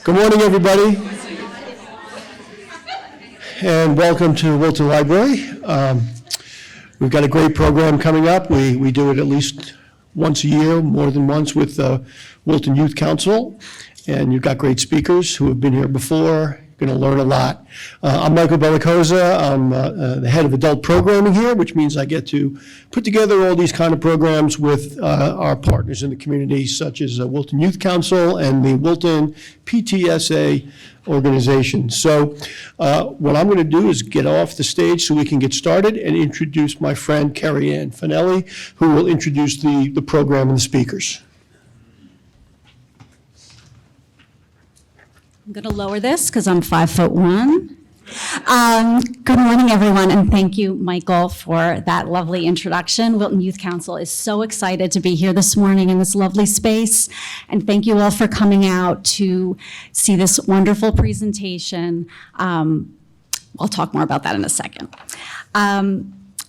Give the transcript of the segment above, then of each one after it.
Good morning, everybody, and welcome to Wilton Library. We've got a great program coming up. We do it at least once a year, more than once, with the Wilton Youth Council, and you've got great speakers who have been here before. You're going to learn a lot. I'm Michael Bellicosa. I'm the head of adult programming here, which means I get to put together all these kind of programs with our partners in the community, such as Wilton Youth Council and the Wilton PTSA organization. So what I'm going to do is get off the stage so we can get started and introduce my friend Carrie Ann Finelli, who will introduce the program and the speakers. I'm going to lower this because I'm 5'1". Good morning, everyone, and thank you, Michael, for that lovely introduction. Wilton Youth Council is so excited to be here this morning in this lovely space, and thank you all for coming out to see this wonderful presentation. I'll talk more about that in a second.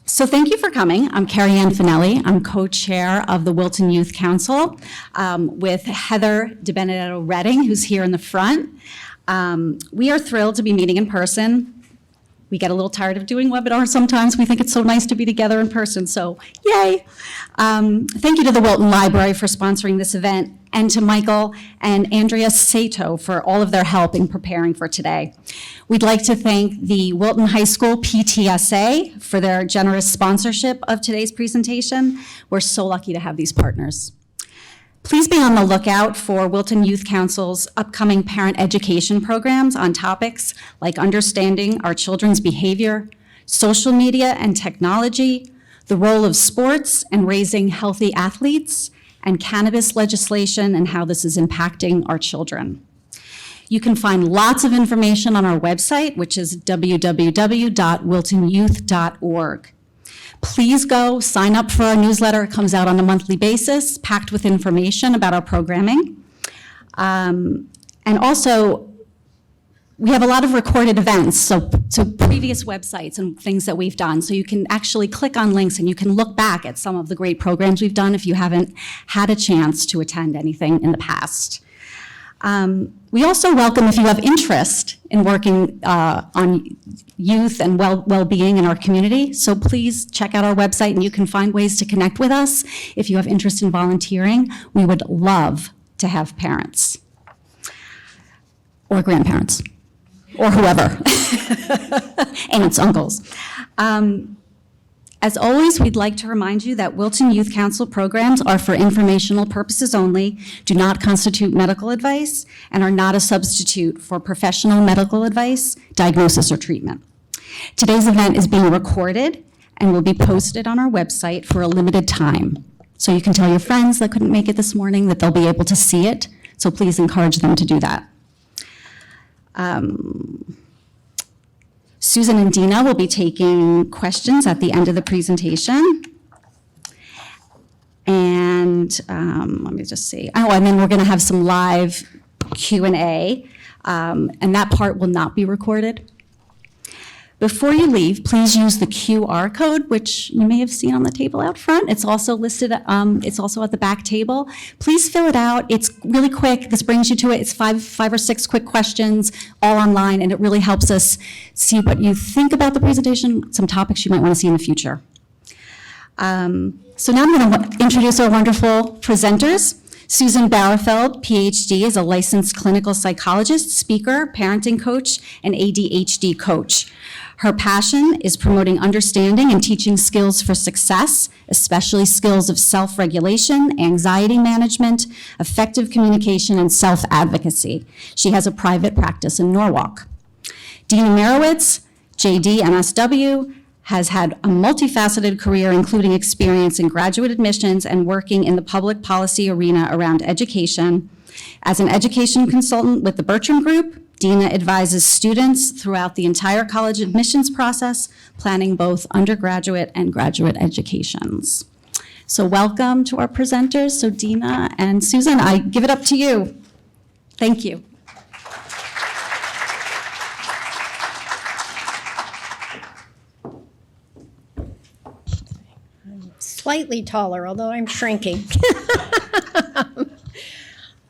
So thank you for coming. I'm Carrie Ann Finelli. I'm co-chair of the Wilton Youth Council with Heather DiBenedetto-Redding, who's here in the front. We are thrilled to be meeting in person. We get a little tired of doing webinars sometimes. We think it's so nice to be together in person, so yay. Thank you to the Wilton Library for sponsoring this event, and to Michael and Andrea Sato for all of their help in preparing for today. We'd like to thank the Wilton High School PTSA for their generous sponsorship of today's presentation. We're so lucky to have these partners. Please be on the lookout for Wilton Youth Council's upcoming parent education programs on topics like understanding our children's behavior, social media and technology, the role of sports and raising healthy athletes, and cannabis legislation and how this is impacting our children. You can find lots of information on our website, which is www.wiltonyouth.org. Please go sign up for our newsletter. It comes out on a monthly basis, packed with information about our programming. And also, we have a lot of recorded events, so previous websites and things that we've done. So you can actually click on links and you can look back at some of the great programs we've done if you haven't had a chance to attend anything in the past. We also welcome if you have interest in working on youth and well-being in our community. So please check out our website and you can find ways to connect with us. If you have interest in volunteering, we would love to have parents or grandparents or whoever, aunts, uncles. As always, we'd like to remind you that Wilton Youth Council programs are for informational purposes only, do not constitute medical advice, and are not a substitute for professional medical advice, diagnosis, or treatment. Today's event is being recorded and will be posted on our website for a limited time. So you can tell your friends that couldn't make it this morning that they'll be able to see it, so please encourage them to do that. Susan and Deena will be taking questions at the end of the presentation. And let me just see. Oh, and then we're going to have some live Q&A, and that part will not be recorded. Before you leave, please use the QR code, which you may have seen on the table out front. It's also listed, it's also at the back table. Please fill it out. It's really quick. This brings you to it. It's five or six quick questions, all online, and it really helps us see what you think about the presentation, some topics you might want to see in the future. So now I'm going to introduce our wonderful presenters. Susan Barrefeld, PhD, is a licensed clinical psychologist, speaker, parenting coach, and ADHD coach. Her passion is promoting understanding and teaching skills for success, especially skills of self-regulation, anxiety management, effective communication, and self-advocacy. She has a private practice in Norwalk. Deena Maerowitz, JD, M.S.W, has had a multifaceted career, including experience in graduate admissions and working in the public policy arena around education. As an education consultant with the Bertram Group, Deena advises students throughout the entire college admissions process, planning both undergraduate and graduate educations. So welcome to our presenters. So Deena and Susan, I give it up to you. Thank you. Slightly taller, although I'm shrinking.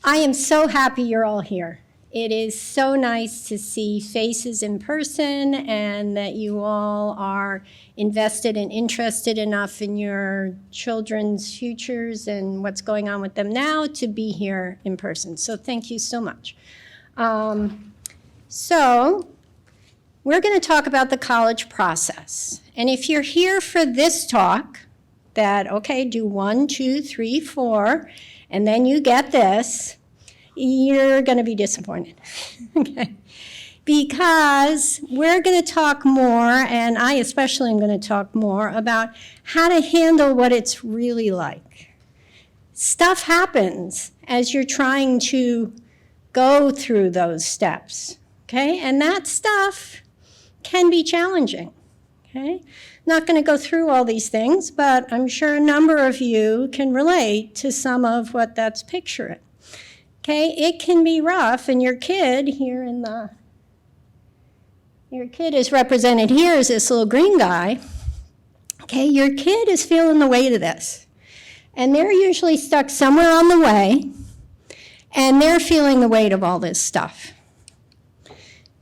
I am so happy you're all here. It is so nice to see faces in person and that you all are invested and interested enough in your children's futures and what's going on with them now to be here in person. So thank you so much. So we're going to talk about the college process. And if you're here for this talk, that, okay, do 1, 2, 3, 4, and then you get this, you're going to be disappointed, okay? Because we're going to talk more, and I especially am going to talk more about how to handle what it's really like. Stuff happens as you're trying to go through those steps, okay? And that stuff can be challenging, okay? Not going to go through all these things, but I'm sure a number of you can relate to some of what that's picturing. Okay, it can be rough, and your kid is represented here as this little green guy. Okay, your kid is feeling the weight of this, and they're usually stuck somewhere on the way, and they're feeling the weight of all this stuff.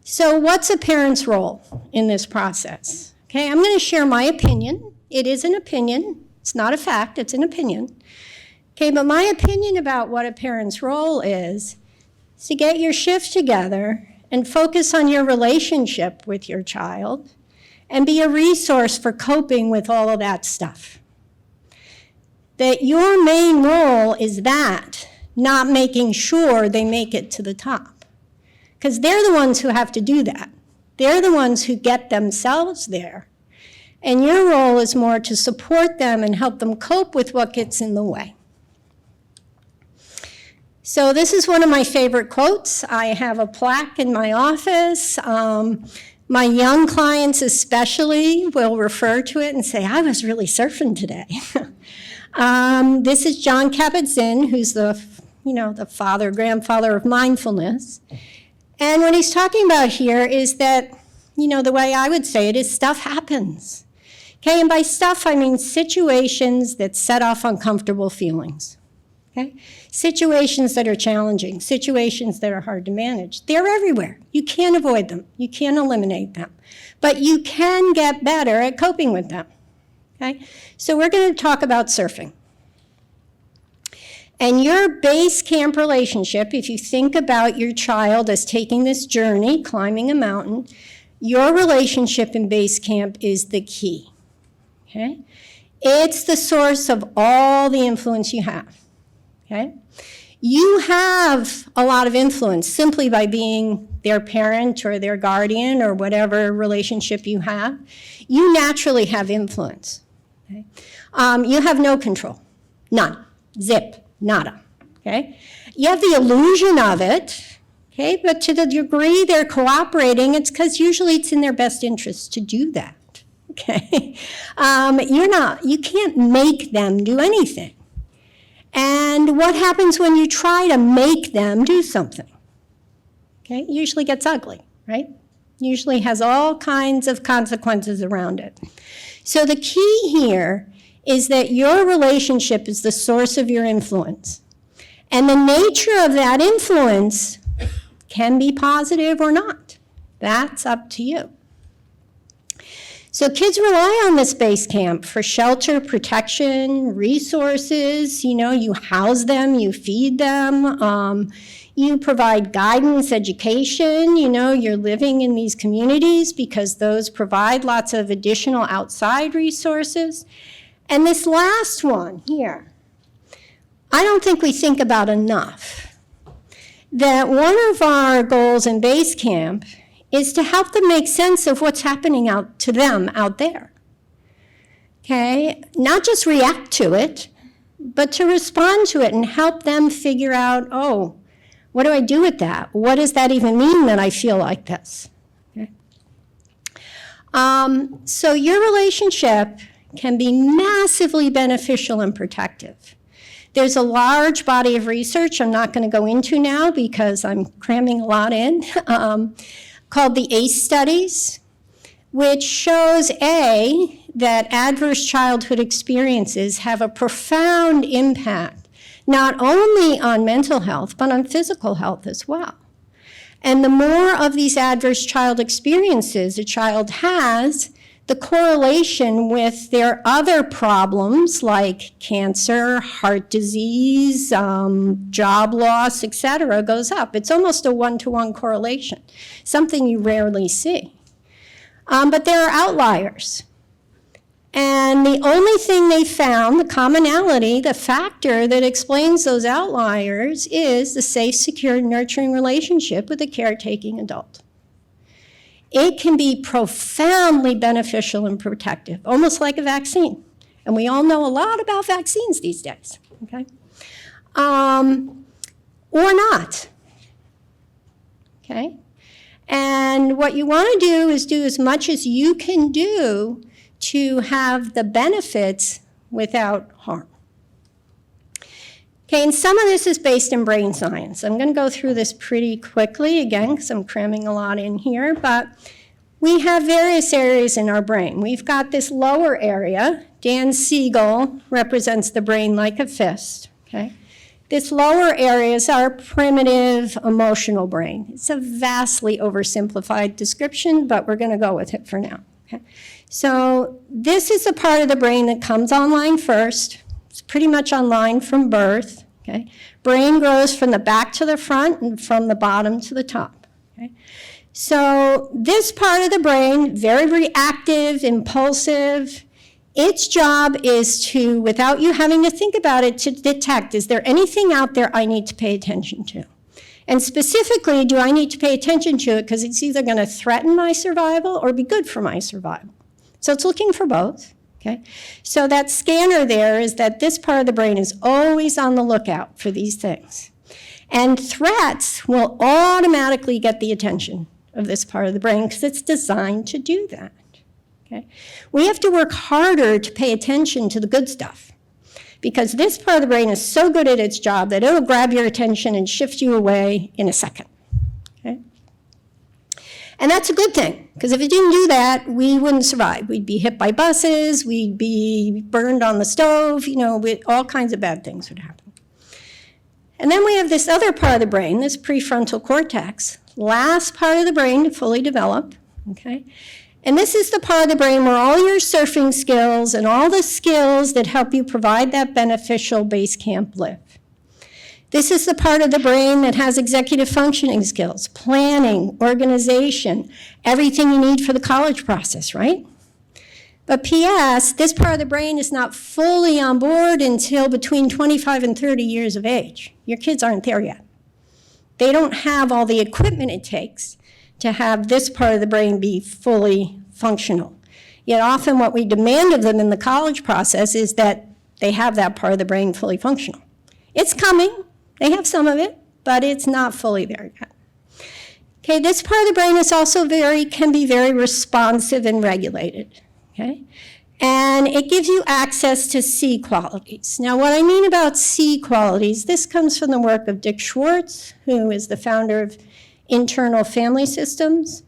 So what's a parent's role in this process? Okay, I'm going to share my opinion. It is an opinion. It's not a fact. It's an opinion. Okay, but my opinion about what a parent's role is to get your shift together and focus on your relationship with your child and be a resource for coping with all of that stuff. That your main role is that, not making sure they make it to the top. Because they're the ones who have to do that. They're the ones who get themselves there. And your role is more to support them and help them cope with what gets in the way. So this is one of my favorite quotes. I have a plaque in my office. My young clients especially will refer to it and say, I was really surfing today. This is John Kabat-Zinn, who's the father, grandfather of mindfulness. And what he's talking about here is that, the way I would say it is stuff happens. Okay, and by stuff, I mean situations that set off uncomfortable feelings. Okay, situations that are challenging, situations that are hard to manage. They're everywhere. You can't avoid them. You can't eliminate them. But you can get better at coping with them. Okay, so we're going to talk about surfing. And your base camp relationship, if you think about your child as taking this journey, climbing a mountain, your relationship in base camp is the key, okay? It's the source of all the influence you have, okay? You have a lot of influence simply by being their parent or their guardian or whatever relationship you have. You naturally have influence, okay? You have no control, none, zip. Nada, okay? You have the illusion of it, okay? But to the degree they're cooperating, it's because usually it's in their best interest to do that, okay? You can't make them do anything. And what happens when you try to make them do something? Okay, it usually gets ugly, right? Usually has all kinds of consequences around it. So the key here is that your relationship is the source of your influence. And the nature of that influence can be positive or not. That's up to you. So kids rely on this base camp for shelter, protection, resources. You house them, you feed them, you provide guidance, education. You're living in these communities because those provide lots of additional outside resources. And this last one here, I don't think we think about enough, that one of our goals in base camp is to help them make sense of what's happening to them out there. Okay? Not just react to it, but to respond to it and help them figure out, oh, what do I do with that? What does that even mean that I feel like this? Okay? So your relationship can be massively beneficial and protective. There's a large body of research I'm not going to go into now because I'm cramming a lot in, called the ACE studies, which shows, that adverse childhood experiences have a profound impact, not only on mental health, but on physical health as well. And the more of these adverse child experiences a child has, the correlation with their other problems like cancer, heart disease, job loss, etc., goes up. It's almost a one-to-one correlation, something you rarely see. But there are outliers. And the only thing they found, the commonality, the factor that explains those outliers is the safe, secure, nurturing relationship with a caretaking adult. It can be profoundly beneficial and protective, almost like a vaccine. And we all know a lot about vaccines these days, okay? Or not, okay? And what you want to do is do as much as you can do to have the benefits without harm. Okay, and some of this is based in brain science. I'm going to go through this pretty quickly, again, because I'm cramming a lot in here, but we have various areas in our brain. We've got this lower area. Dan Siegel represents the brain like a fist, okay? This lower area is our primitive emotional brain. It's a vastly oversimplified description, but we're going to go with it for now, okay? So this is the part of the brain that comes online first. It's pretty much online from birth, okay? Brain grows from the back to the front and from the bottom to the top, okay? So this part of the brain, very reactive, impulsive, its job is to, without you having to think about it, to detect, is there anything out there I need to pay attention to? And specifically, do I need to pay attention to it because it's either going to threaten my survival or be good for my survival? So it's looking for both, okay? So that scanner there is that this part of the brain is always on the lookout for these things. And threats will automatically get the attention of this part of the brain because it's designed to do that, okay? We have to work harder to pay attention to the good stuff because this part of the brain is so good at its job that it'll grab your attention and shift you away in a second, okay? And that's a good thing, because if it didn't do that, we wouldn't survive. We'd be hit by buses, we'd be burned on the stove, all kinds of bad things would happen. And then we have this other part of the brain, this prefrontal cortex, last part of the brain to fully develop, okay? And this is the part of the brain where all your surfing skills and all the skills that help you provide that beneficial base camp live. This is the part of the brain that has executive functioning skills, planning, organization, everything you need for the college process, right? But P.S., this part of the brain is not fully on board until between 25 and 30 years of age. Your kids aren't there yet. They don't have all the equipment it takes to have this part of the brain be fully functional. Yet often what we demand of them in the college process is that they have that part of the brain fully functional. It's coming. They have some of it, but it's not fully there yet. Okay, this part of the brain is also can be very responsive and regulated, okay? And it gives you access to C qualities. Now, what I mean about C qualities, this comes from the work of Dick Schwartz, who is the founder of Internal Family Systems.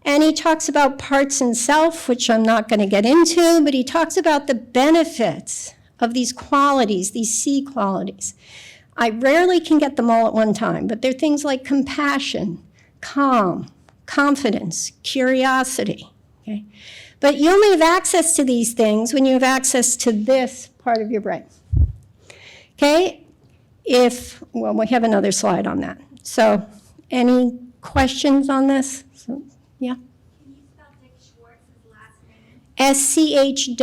And he talks about parts and self, which I'm not going to get into, but he talks about the benefits of these qualities, these C qualities. I rarely can get them all at one time, but they're things like compassion, calm, confidence, curiosity, okay? But you only have access to these things when you have access to this part of your brain, okay? Well, we have another slide on that. So, any questions on this? Yeah? Can you spell Dick Schwartz's last name? S-C-H-W-A-R-T-Z.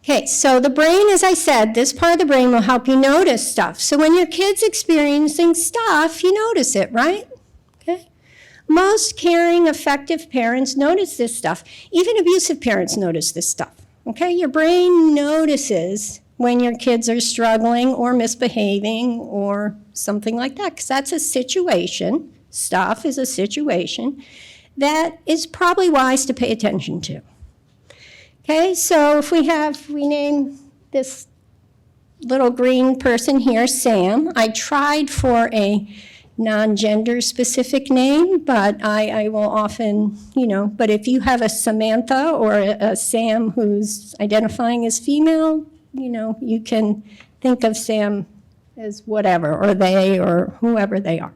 Okay, so the brain, as I said, this part of the brain will help you notice stuff. So when your kid's experiencing stuff, you notice it, right? Okay. Most caring, effective parents notice this stuff. Even abusive parents notice this stuff. Okay, your brain notices when your kids are struggling or misbehaving or something like that, because that's a situation. Stuff is a situation that is probably wise to pay attention to. Okay, so if we name this little green person here Sam. I tried for a non-gender specific name, but I will often, but if you have a Samantha or a Sam who's identifying as female, you can think of Sam as whatever, or they, or whoever they are.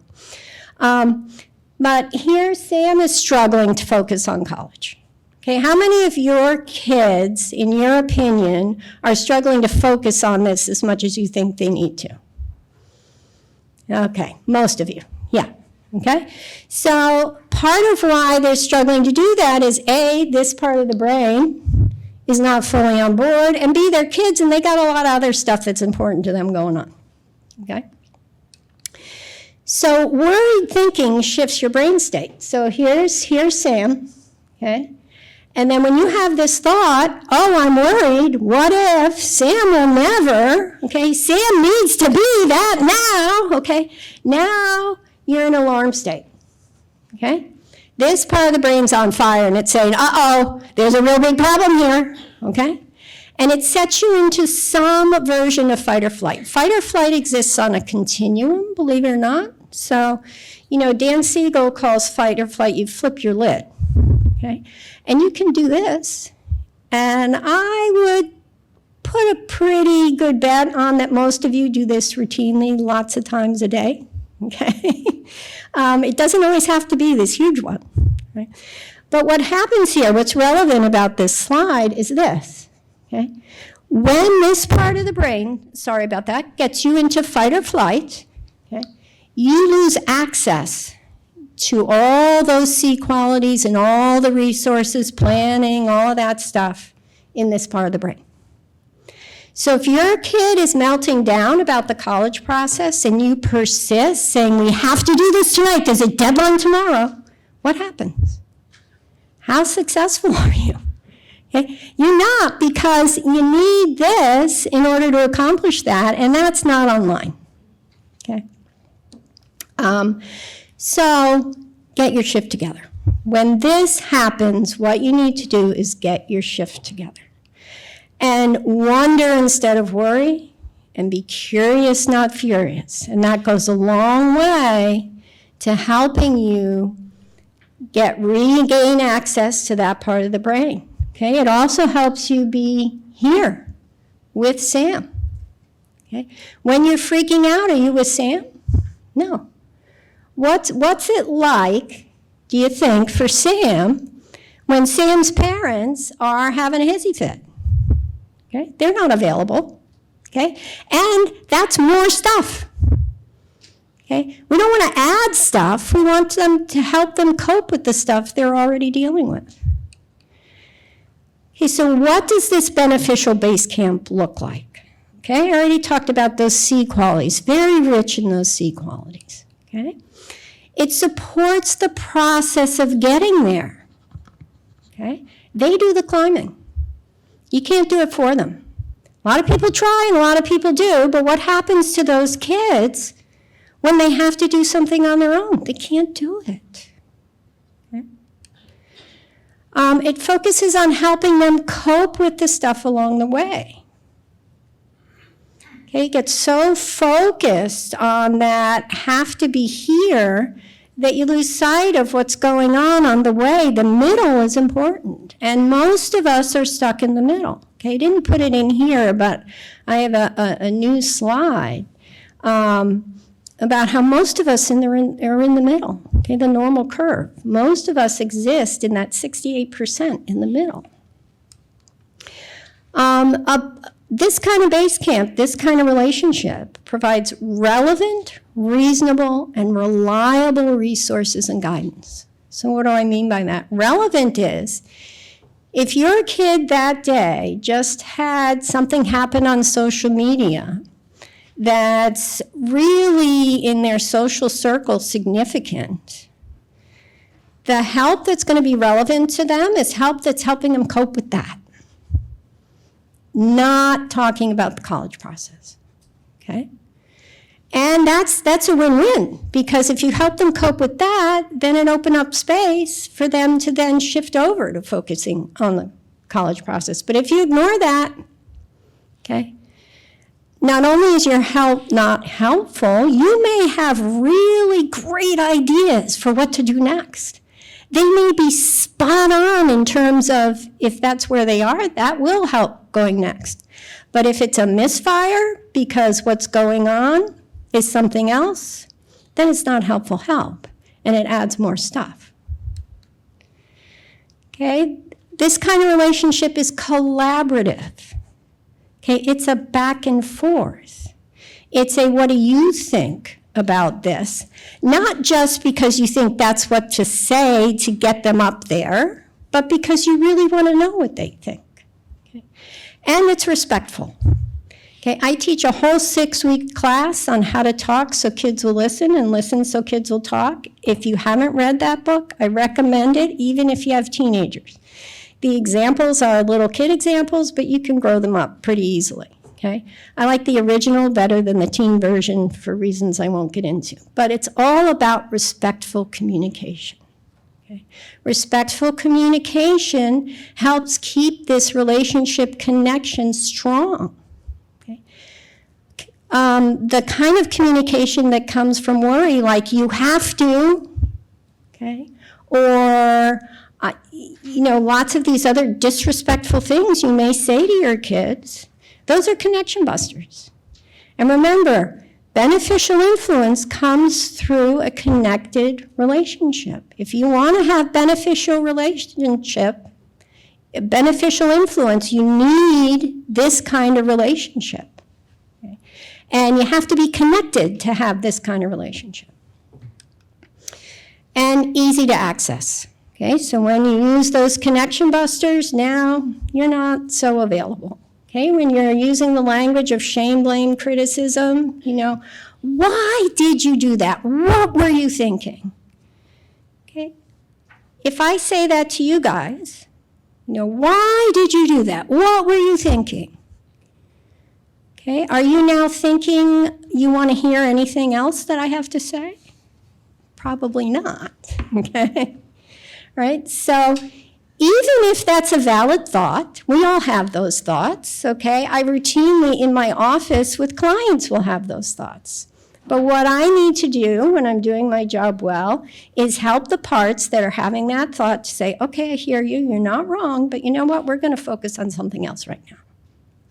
But here Sam is struggling to focus on college. Okay, how many of your kids, in your opinion, are struggling to focus on this as much as you think they need to? Okay, most of you, yeah, okay? So part of why they're struggling to do that is A, this part of the brain is not fully on board, and B, they're kids and they got a lot of other stuff that's important to them going on, okay? So worried thinking shifts your brain state. So here's Sam, okay? And then when you have this thought, oh, I'm worried, what if Sam will never, okay? Sam needs to be that now, okay? Now you're in alarm state, okay? This part of the brain's on fire and it's saying, uh-oh, there's a real big problem here, okay? And it sets you into some version of fight or flight. Fight or flight exists on a continuum, believe it or not. So, you know, Dan Siegel calls fight or flight, you flip your lid, okay? And you can do this, and I would put a pretty good bet on that most of you do this routinely lots of times a day, okay? It doesn't always have to be this huge one, right? But what happens here, what's relevant about this slide is this, okay? When this part of the brain, sorry about that, gets you into fight or flight, okay, you lose access to all those C qualities and all the resources, planning, all of that stuff in this part of the brain. So if your kid is melting down about the college process and you persist saying, we have to do this tonight, there's a deadline tomorrow, what happens? How successful are you? Okay? You're not, because you need this in order to accomplish that, and that's not online. Okay? So get your shift together. When this happens, what you need to do is get your shift together. And wonder instead of worry, and be curious, not furious. And that goes a long way to helping you regain access to that part of the brain. Okay? It also helps you be here with Sam. Okay? When you're freaking out, are you with Sam? No. What's it like, do you think, for Sam when Sam's parents are having a hissy fit? Okay? They're not available. Okay? And that's more stuff. Okay? We don't want to add stuff. We want them to help them cope with the stuff they're already dealing with. Okay, so what does this beneficial base camp look like? Okay, I already talked about those C qualities, very rich in those C qualities. Okay? It supports the process of getting there. Okay? They do the climbing. You can't do it for them. A lot of people try and a lot of people do, but what happens to those kids when they have to do something on their own? They can't do it. Okay? It focuses on helping them cope with the stuff along the way. Okay, get so focused on that have to be here that you lose sight of what's going on the way. The middle is important, and most of us are stuck in the middle. Okay, I didn't put it in here, but I have a new slide about how most of us are in the middle, okay, the normal curve. Most of us exist in that 68% in the middle. This kind of base camp, this kind of relationship provides relevant, reasonable, and reliable resources and guidance. So what do I mean by that? Relevant is, if your kid that day just had something happen on social media that's really in their social circle significant, the help that's going to be relevant to them is help that's helping them cope with that. Not talking about the college process, okay? And that's a win-win, because if you help them cope with that, then it opens up space for them to then shift over to focusing on the college process. But if you ignore that, okay, not only is your help not helpful, you may have really great ideas for what to do next. They may be spot on in terms of if that's where they are, that will help going next. But if it's a misfire because what's going on is something else, then it's not helpful help, and it adds more stuff. Okay? This kind of relationship is collaborative. Okay? It's a back and forth. It's a what do you think about this? Not just because you think that's what to say to get them up there, but because you really want to know what they think. Okay? And it's respectful. Okay, I teach a whole 6-week class on how to talk so kids will listen and listen so kids will talk. If you haven't read that book, I recommend it, even if you have teenagers. The examples are little kid examples, but you can grow them up pretty easily. Okay, I like the original better than the teen version for reasons I won't get into. But it's all about respectful communication. Okay? Respectful communication helps keep this relationship connection strong. The kind of communication that comes from worry, like you have to, okay, or, lots of these other disrespectful things you may say to your kids, those are connection busters. And remember, beneficial influence comes through a connected relationship. If you want to have beneficial influence, you need this kind of relationship. And you have to be connected to have this kind of relationship. And easy to access. Okay, so when you use those connection busters, now you're not so available. Okay, when you're using the language of shame, blame, criticism, why did you do that? What were you thinking? Okay, if I say that to you guys, why did you do that? What were you thinking? Okay, are you now thinking you want to hear anything else that I have to say? Probably not, okay? Right, so even if that's a valid thought, we all have those thoughts, okay? I routinely, in my office with clients, will have those thoughts. But what I need to do when I'm doing my job well is help the parts that are having that thought to say, okay, I hear you, you're not wrong, but you know what, we're going to focus on something else right now.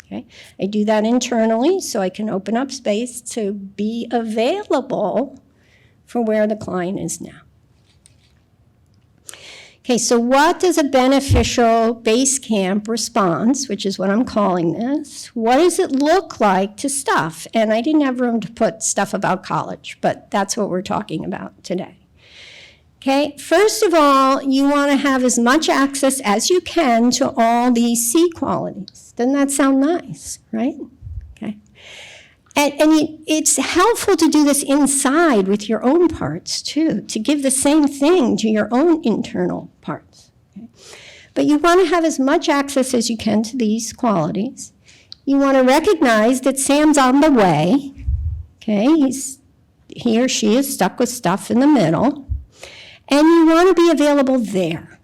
Okay? I do that internally so I can open up space to be available for where the client is now. Okay, so what does a beneficial base camp response, which is what I'm calling this, what does it look like to stuff? And I didn't have room to put stuff about college, but that's what we're talking about today. Okay, first of all, you want to have as much access as you can to all these C qualities. Doesn't that sound nice, right? Okay. And it's helpful to do this inside with your own parts, too, to give the same thing to your own internal parts. Okay? But you want to have as much access as you can to these qualities. You want to recognize that Sam's on the way. Okay, he or she is stuck with stuff in the middle. And you want to be available there.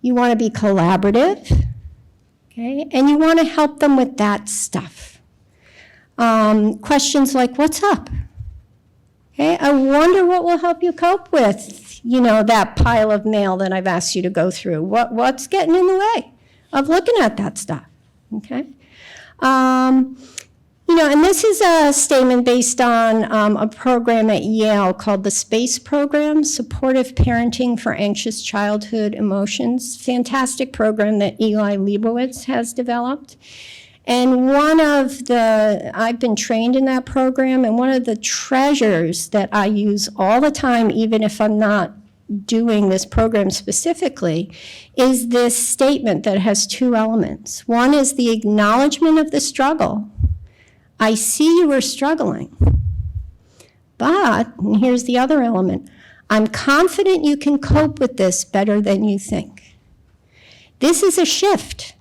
You want to be collaborative, okay? And you want to help them with that stuff. Questions like, what's up? Okay, I wonder what will help you cope with, that pile of mail that I've asked you to go through. What's getting in the way of looking at that stuff, okay? And this is a statement based on a program at Yale called the SPACE program, Supportive Parenting for Anxious Childhood Emotions. Fantastic program that Eli Leibowitz has developed. And I've been trained in that program, and one of the treasures that I use all the time, even if I'm not doing this program specifically, is this statement that has 2 elements. One is the acknowledgement of the struggle. I see you are struggling, but, and here's the other element, I'm confident you can cope with this better than you think. This is a shift.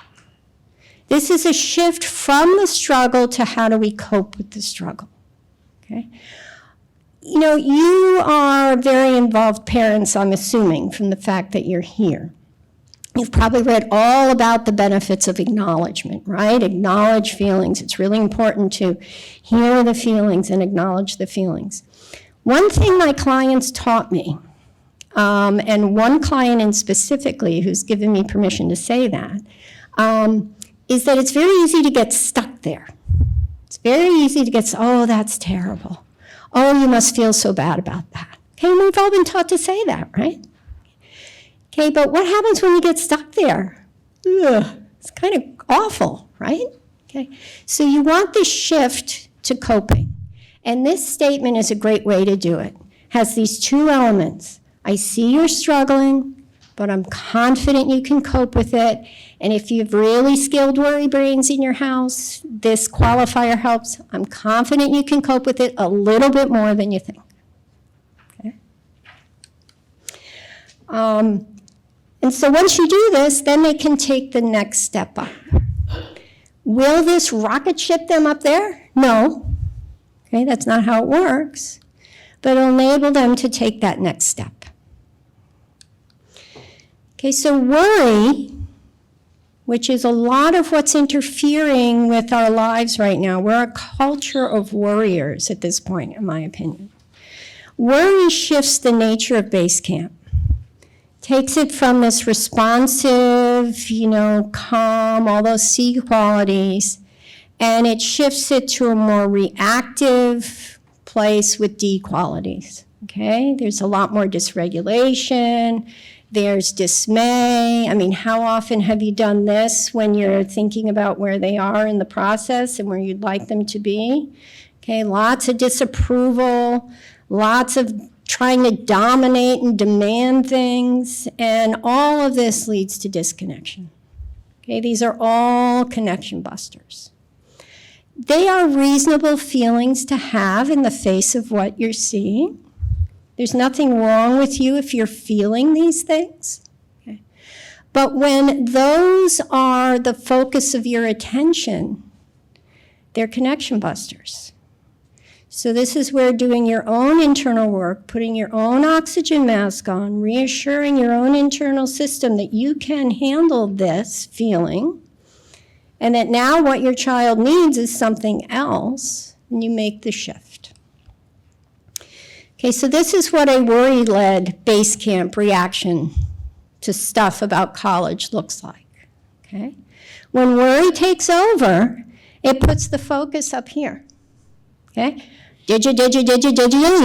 This is a shift from the struggle to how do we cope with the struggle, okay? You are very involved parents, I'm assuming, from the fact that you're here. You've probably read all about the benefits of acknowledgement, right? Acknowledge feelings. It's really important to hear the feelings and acknowledge the feelings. One thing my clients taught me, and one client in specifically who's given me permission to say that, is that it's very easy to get stuck there. It's very easy to get, oh, that's terrible. Oh, you must feel so bad about that. Okay, and we've all been taught to say that, right? Okay, but what happens when you get stuck there? Ugh, it's kind of awful, right? Okay, so you want the shift to coping. And this statement is a great way to do it. Has these two elements. I see you're struggling, but I'm confident you can cope with it. And if you have really skilled worry brains in your house, this qualifier helps. I'm confident you can cope with it a little bit more than you think. Okay? And so once you do this, then they can take the next step up. Will this rocket ship them up there? No. Okay, that's not how it works. But it'll enable them to take that next step. Okay, so worry, which is a lot of what's interfering with our lives right now. We're a culture of worriers at this point, in my opinion. Worry shifts the nature of base camp. Takes it from this responsive, calm, all those C qualities, and it shifts it to a more reactive place with D qualities, okay? There's a lot more dysregulation, there's dismay. I mean, how often have you done this when you're thinking about where they are in the process and where you'd like them to be? Okay, lots of disapproval, lots of trying to dominate and demand things, and all of this leads to disconnection. Okay, these are all connection busters. They are reasonable feelings to have in the face of what you're seeing. There's nothing wrong with you if you're feeling these things. Okay? But when those are the focus of your attention, they're connection busters. So this is where doing your own internal work, putting your own oxygen mask on, reassuring your own internal system that you can handle this feeling, and that now what your child needs is something else, and you make the shift. Okay, so this is what a worry-led base camp reaction to stuff about college looks like, okay? When worry takes over, it puts the focus up here, okay? Did you, you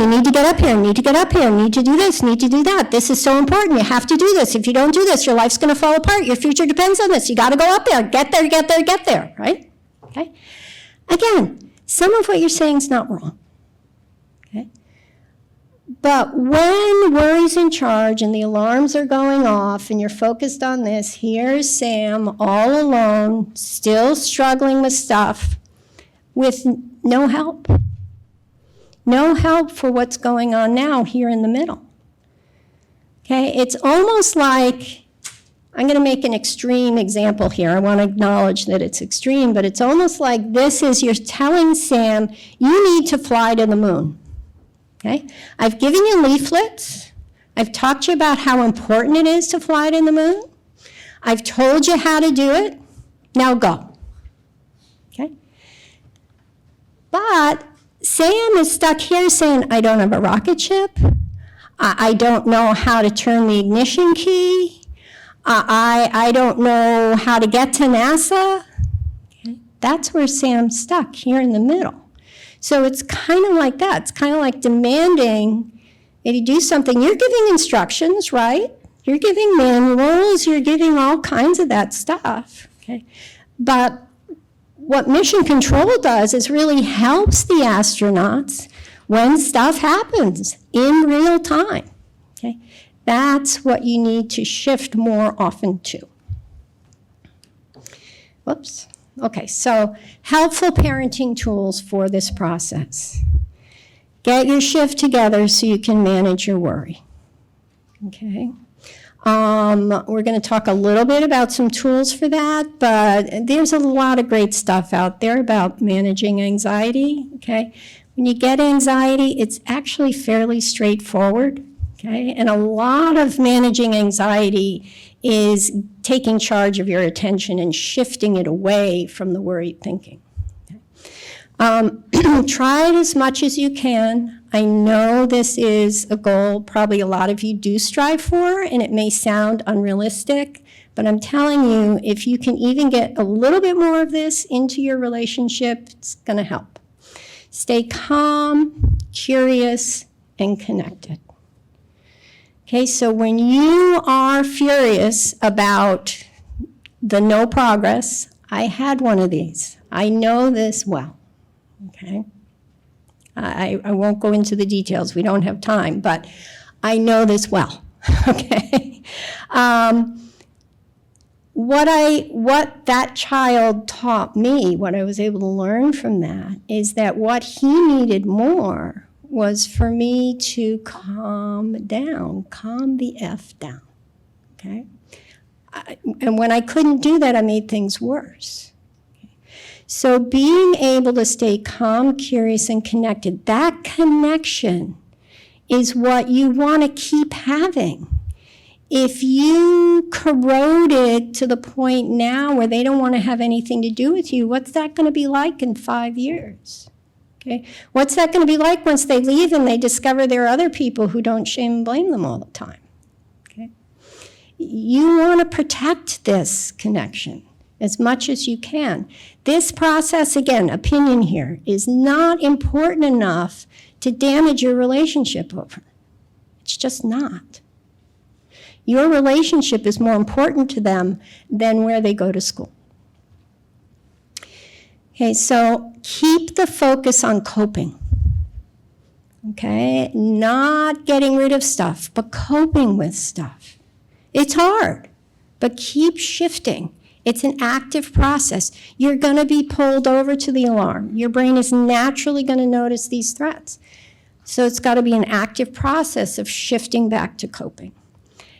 need to get up here, you need to get up here, you need to do this, you need to do that. This is so important, you have to do this. If you don't do this, your life's gonna fall apart, your future depends on this. You gotta go up there, get there, right? Okay? Again, some of what you're saying is not wrong, okay? But when worry's in charge and the alarms are going off and you're focused on this, here's Sam all alone, still struggling with stuff, with no help. No help for what's going on now here in the middle. Okay, it's almost like, I'm going to make an extreme example here. I want to acknowledge that it's extreme, but it's almost like this is you're telling Sam, you need to fly to the moon. Okay, I've given you leaflets. I've talked to you about how important it is to fly to the moon. I've told you how to do it. Now go. Okay, but Sam is stuck here saying, I don't have a rocket ship. I don't know how to turn the ignition key. I don't know how to get to NASA. Okay? That's where Sam's stuck, here in the middle. So it's kind of like that. It's kind of like demanding that you do something. You're giving instructions, right? You're giving manuals. You're giving all kinds of that stuff. Okay? But what mission control does is really helps the astronauts when stuff happens in real time. Okay? That's what you need to shift more often to. Whoops. Okay, so helpful parenting tools for this process. Get your shift together so you can manage your worry. Okay? We're going to talk a little bit about some tools for that, but there's a lot of great stuff out there about managing anxiety, okay? When you get anxiety, it's actually fairly straightforward, okay? And a lot of managing anxiety is taking charge of your attention and shifting it away from the worried thinking. Okay? Try it as much as you can. I know this is a goal probably a lot of you do strive for, and it may sound unrealistic, But I'm telling you, if you can even get a little bit more of this into your relationship, it's going to help. Stay calm, curious, and connected. Okay, so when you are furious about the no progress, I had one of these. I know this well, okay? I won't go into the details. We don't have time, but I know this well, okay? What that child taught me, what I was able to learn from that, is that what he needed more was for me to calm down, calm the F down, okay? And when I couldn't do that, I made things worse. Okay? So being able to stay calm, curious, and connected, that connection is what you want to keep having. If you corrode it to the point now where they don't want to have anything to do with you, what's that going to be like in 5 years? Okay? What's that going to be like once they leave and they discover there are other people who don't shame and blame them all the time? Okay? You want to protect this connection as much as you can. This process, again, opinion here, is not important enough to damage your relationship over. It's just not. Your relationship is more important to them than where they go to school. Okay, so keep the focus on coping. Okay, not getting rid of stuff, but coping with stuff. It's hard, but keep shifting. It's an active process. You're going to be pulled over to the alarm. Your brain is naturally going to notice these threats. So it's got to be an active process of shifting back to coping.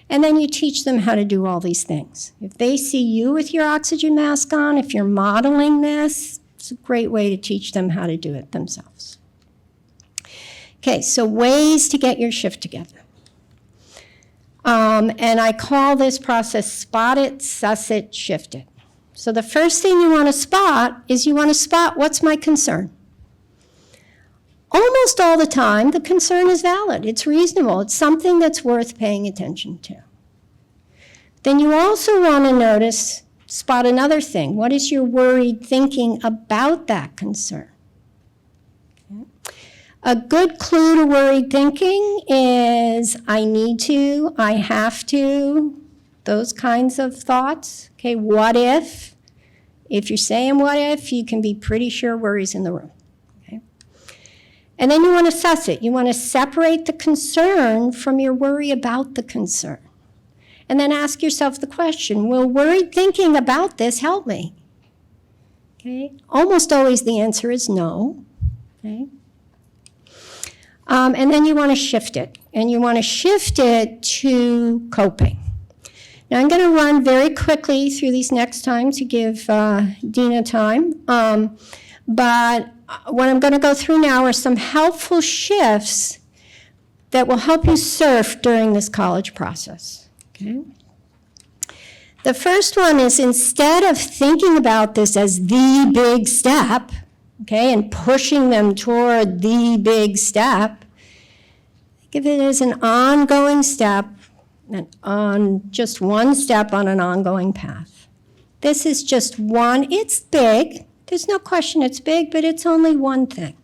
And then you teach them how to do all these things. If they see you with your oxygen mask on, if you're modeling this, it's a great way to teach them how to do it themselves. Okay, so ways to get your shift together. And I call this process spot it, suss it, shift it. So the first thing you want to spot is you want to spot what's my concern. Almost all the time, the concern is valid. It's reasonable. It's something that's worth paying attention to. Then you also want to spot another thing. What is your worried thinking about that concern? Okay. A good clue to worried thinking is I need to, I have to, those kinds of thoughts. Okay, what if? If you're saying what if, you can be pretty sure worry's in the room. And then you want to suss it. You want to separate the concern from your worry about the concern. And then ask yourself the question, will worried thinking about this help me? Okay. Almost always the answer is no. Okay. And then you want to shift it. And you want to shift it to coping. Now I'm going to run very quickly through these next time to give Deena time. But what I'm going to go through now are some helpful shifts that will help you surf during this college process. Okay? The first one is instead of thinking about this as the big step, okay, and pushing them toward the big step, think of it as an ongoing step, and on just one step on an ongoing path. This is just one, it's big. There's no question it's big, but it's only one thing.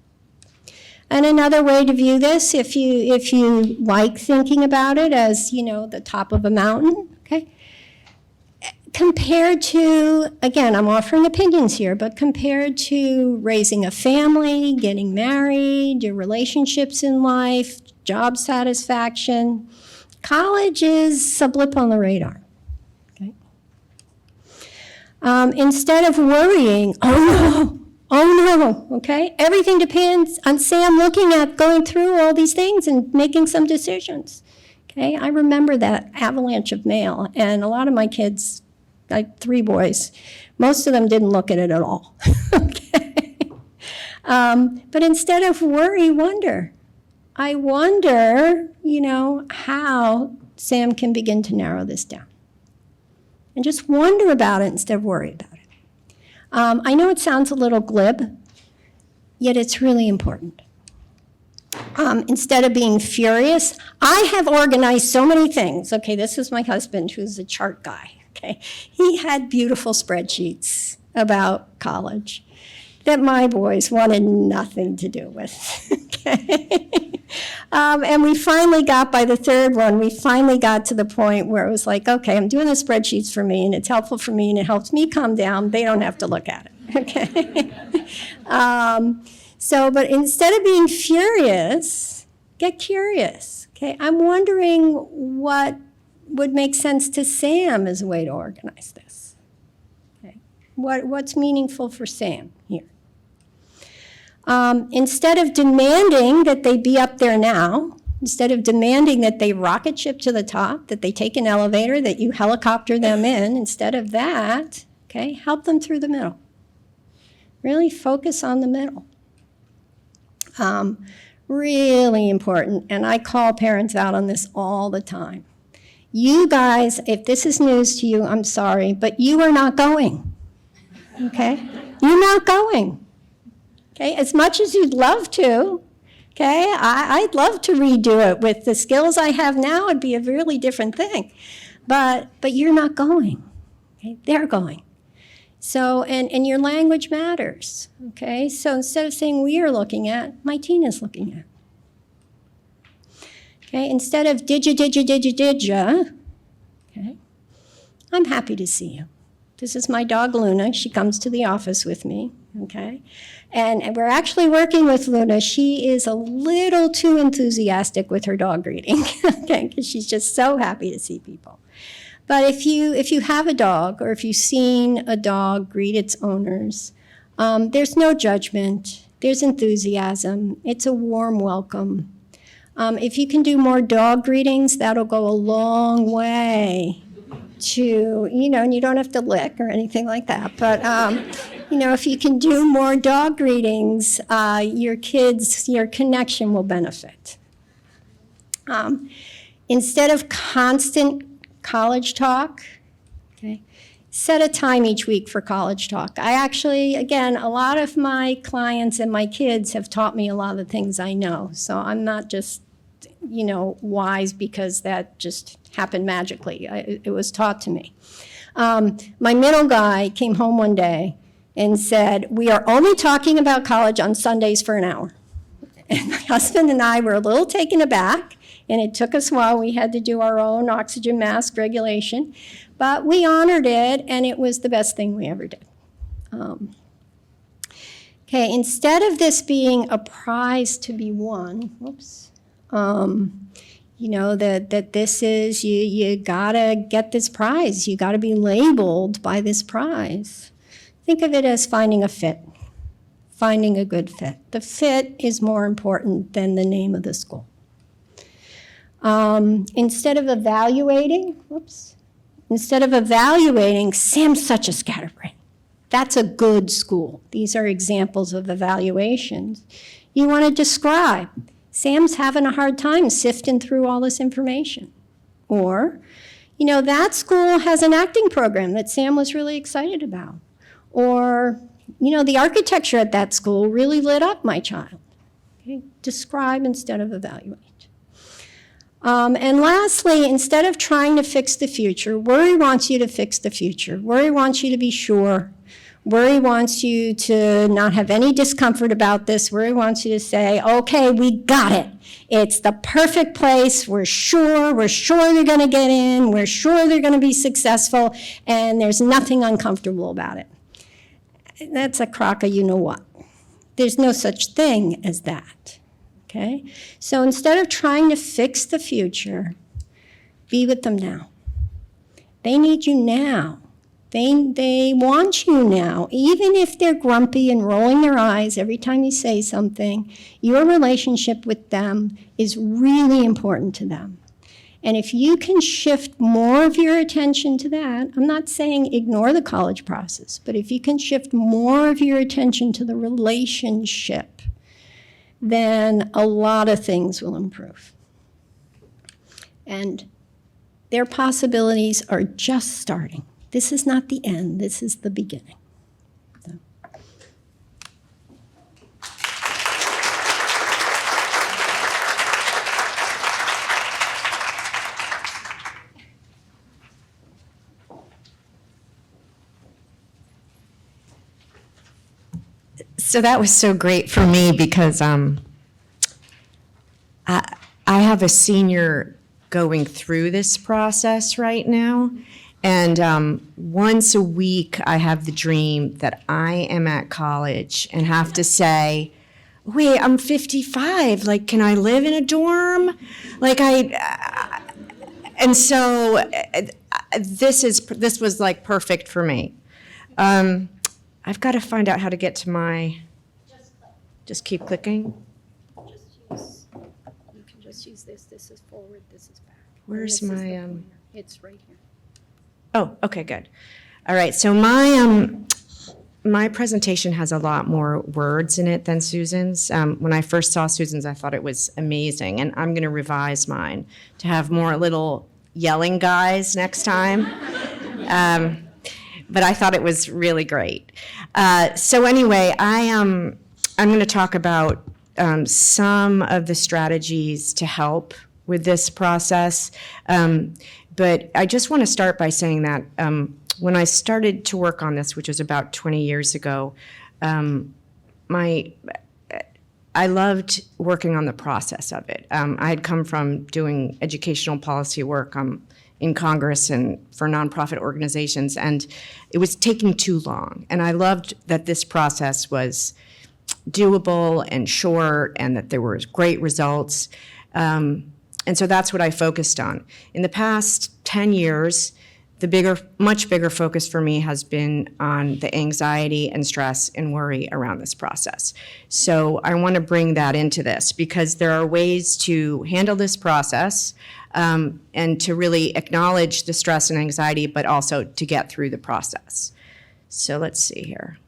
And another way to view this, if you like thinking about it as, the top of a mountain, okay? Compared to, again, I'm offering opinions here, but compared to raising a family, getting married, your relationships in life, job satisfaction, college is a blip on the radar. Instead of worrying, oh no, okay? Everything depends on Sam going through all these things and making some decisions, okay? I remember that avalanche of mail, and a lot of my kids, I had 3 boys, most of them didn't look at it at all, okay? But instead of worry, wonder. I wonder, how Sam can begin to narrow this down. And just wonder about it instead of worry about it. I know it sounds a little glib, yet it's really important. Instead of being furious, I have organized so many things. Okay, this is my husband who's a chart guy. Okay, he had beautiful spreadsheets about college that my boys wanted nothing to do with. Okay. And we finally got, by the third one, we finally got to the point where it was like, okay, I'm doing the spreadsheets for me, and it's helpful for me, and it helps me calm down. They don't have to look at it. Okay. But instead of being furious, get curious. Okay, I'm wondering what would make sense to Sam as a way to organize this. Okay, what's meaningful for Sam here? Instead of demanding that they be up there now, instead of demanding that they rocket ship to the top, that they take an elevator, that you helicopter them in, instead of that, okay, help them through the middle. Really focus on the middle. Really important, and I call parents out on this all the time. You guys, if this is news to you, I'm sorry, but you are not going, okay? You're not going, okay? As much as you'd love to, okay? I'd love to redo it. With the skills I have now, it'd be a really different thing. But you're not going, okay? They're going. So, and your language matters, okay? So instead of saying we are looking at, my teen is looking at. Okay, instead of didya, okay, I'm happy to see you. This is my dog Luna. She comes to the office with me, okay? And we're actually working with Luna. She is a little too enthusiastic with her dog greeting, okay, because she's just so happy to see people. But if you have a dog, or if you've seen a dog greet its owners, there's no judgment. There's enthusiasm. It's a warm welcome. If you can do more dog greetings, that'll go a long way to, and you don't have to lick or anything like that. But, if you can do more dog greetings, your connection will benefit. Instead of constant college talk, okay, set a time each week for college talk. I actually, again, a lot of my clients and my kids have taught me a lot of the things I know. So I'm not just, wise because that just happened magically. It was taught to me. My middle guy came home one day and said, we are only talking about college on Sundays for an hour. And my husband and I were a little taken aback. And it took us a while. We had to do our own oxygen mask regulation. But we honored it, and it was the best thing we ever did. Okay, instead of this being a prize to be won, that this is, you gotta get this prize. You gotta be labeled by this prize. Think of it as finding a fit, finding a good fit. The fit is more important than the name of the school. Instead of evaluating, Sam's such a scatterbrain. That's a good school. These are examples of evaluations. You want to describe, Sam's having a hard time sifting through all this information. Or, that school has an acting program that Sam was really excited about. Or, the architecture at that school really lit up my child. Okay? Describe instead of evaluate. And lastly, instead of trying to fix the future, worry wants you to fix the future. Worry wants you to be sure. Worry wants you to not have any discomfort about this. Worry wants you to say, okay, we got it. It's the perfect place. We're sure they're going to get in. We're sure they're going to be successful, and there's nothing uncomfortable about it. That's a crock of you-know-what. There's no such thing as that. Okay? So instead of trying to fix the future, be with them now. They need you now. They want you now. Even if they're grumpy and rolling their eyes every time you say something, your relationship with them is really important to them. And if you can shift more of your attention to that, I'm not saying ignore the college process, but if you can shift more of your attention to the relationship, then a lot of things will improve. And their possibilities are just starting. This is not the end, this is the beginning. So. So that was so great for me because I have a senior going through this process right now. And once a week, I have the dream that I am at college and have to say, wait, I'm 55. Like, can I live in a dorm? Like, and so this was like perfect for me. I've got to find out how to get to my, just keep clicking. You can just use this. This is forward, this is back. Where's This is my, the pointer. It's right here. Oh, okay, good. All right, so my presentation has a lot more words in it than Susan's. When I first saw Susan's, I thought it was amazing, and I'm gonna revise mine to have more little yelling guys next time. But I thought it was really great. So anyway, I'm gonna talk about some of the strategies to help with this process. But I just want to start by saying that when I started to work on this, which was about 20 years ago, I loved working on the process of it. I had come from doing educational policy work in Congress and for nonprofit organizations, and it was taking too long. And I loved that this process was doable and short and that there were great results. And so that's what I focused on. In the past 10 years, much bigger focus for me has been on the anxiety and stress and worry around this process. So I want to bring that into this because there are ways to handle this process and to really acknowledge the stress and anxiety, but also to get through the process. So let's see here.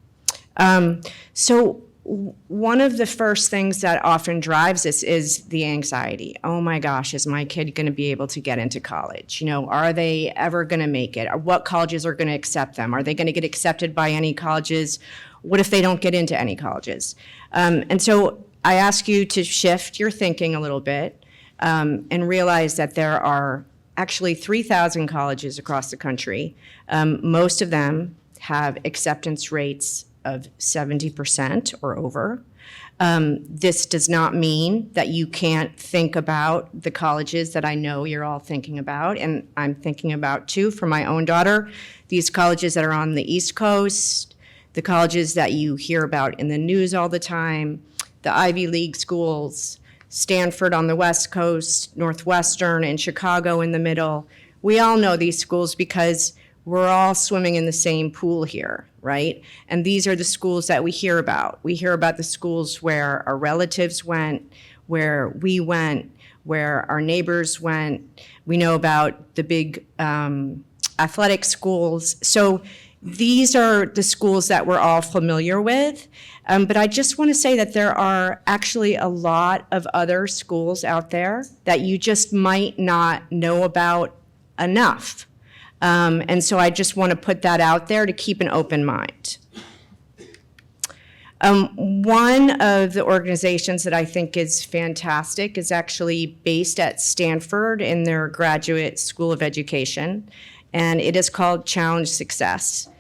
So one of the first things that often drives this is the anxiety. Oh my gosh, is my kid going to be able to get into college? You know, are they ever going to make it? Or what colleges are going to accept them? Are they going to get accepted by any colleges? What if they don't get into any colleges? And so I ask you to shift your thinking a little bit and realize that there are actually 3,000 colleges across the country. Most of them have acceptance rates of 70% or over. This does not mean that you can't think about the colleges that I know you're all thinking about, and I'm thinking about too for my own daughter, these colleges that are on the East Coast, the colleges that you hear about in the news all the time, the Ivy League schools, Stanford on the West Coast, Northwestern and Chicago in the middle. We all know these schools because we're all swimming in the same pool here, right? And these are the schools that we hear about. We hear about the schools where our relatives went, where we went, where our neighbors went. We know about the big athletic schools. So these are the schools that we're all familiar with. But I just want to say that there are actually a lot of other schools out there that you just might not know about enough. And so I just want to put that out there to keep an open mind. One of the organizations that I think is fantastic is actually based at Stanford in their Graduate School of Education, and it is called Challenge Success.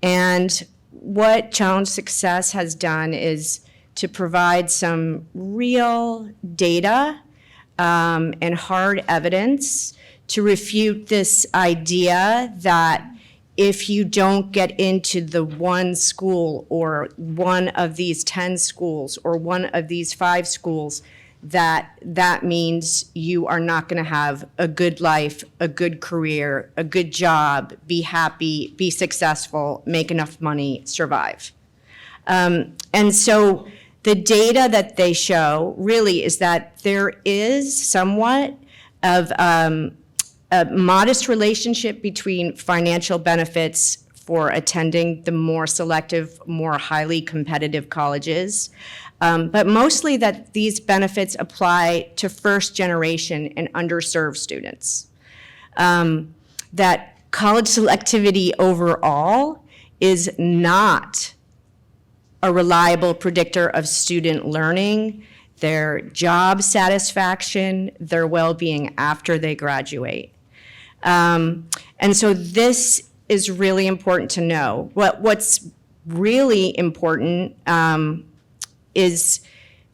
And what Challenge Success has done is to provide some real data and hard evidence to refute this idea that if you don't get into the one school or one of these 10 schools or one of these 5 schools, that means you are not going to have a good life, a good career, a good job, be happy, be successful, make enough money, survive. And so the data that they show really is that there is somewhat of a modest relationship between financial benefits for attending the more selective, more highly competitive colleges, but mostly that these benefits apply to first generation and underserved students. That college selectivity overall is not a reliable predictor of student learning, their job satisfaction, their well-being after they graduate. And so this is really important to know. What's really important is,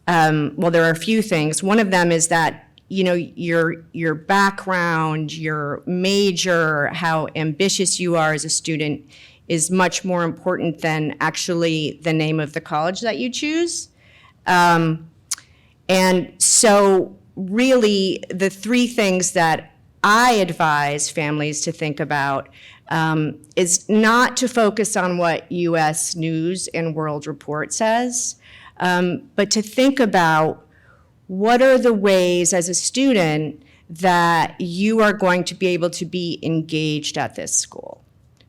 well, there are a few things. One of them is that, you know, your background, your major, how ambitious you are as a student is much more important than actually the name of the college that you choose. And so really the three things that I advise families to think about is not to focus on what U.S. News and World Report says, but to think about what are the ways as a student that you are going to be able to be engaged at this school,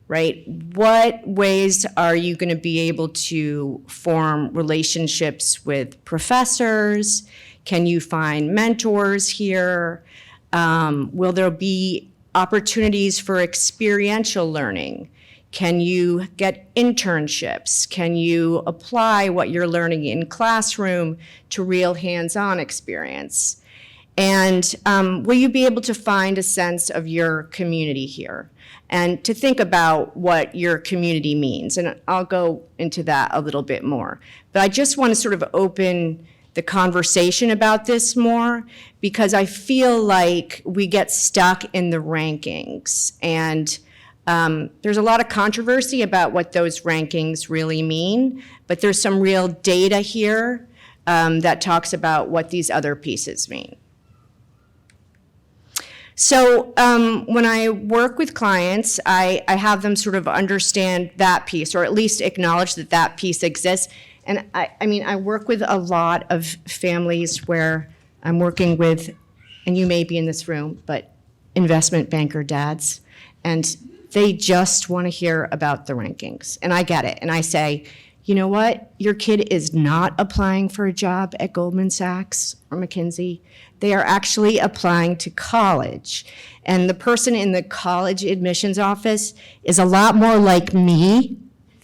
right? What ways are you going to be able to form relationships with professors? Can you find mentors here? Will there be opportunities for experiential learning? Can you get internships? Can you apply what you're learning in classroom to real hands-on experience? And will you be able to find a sense of your community here? And to think about what your community means. And I'll go into that a little bit more. But I just want to sort of open the conversation about this more, because I feel like we get stuck in the rankings. And there's a lot of controversy about what those rankings really mean, but there's some real data here that talks about what these other pieces mean. So when I work with clients, I have them sort of understand that piece, or at least acknowledge that that piece exists. And I mean, I work with a lot of families where I'm working with, and you may be in this room, but investment banker dads, and they just want to hear about the rankings. And I get it. And I say, you know what? Your kid is not applying for a job at Goldman Sachs or McKinsey. They are actually applying to college. And the person in the college admissions office is a lot more like me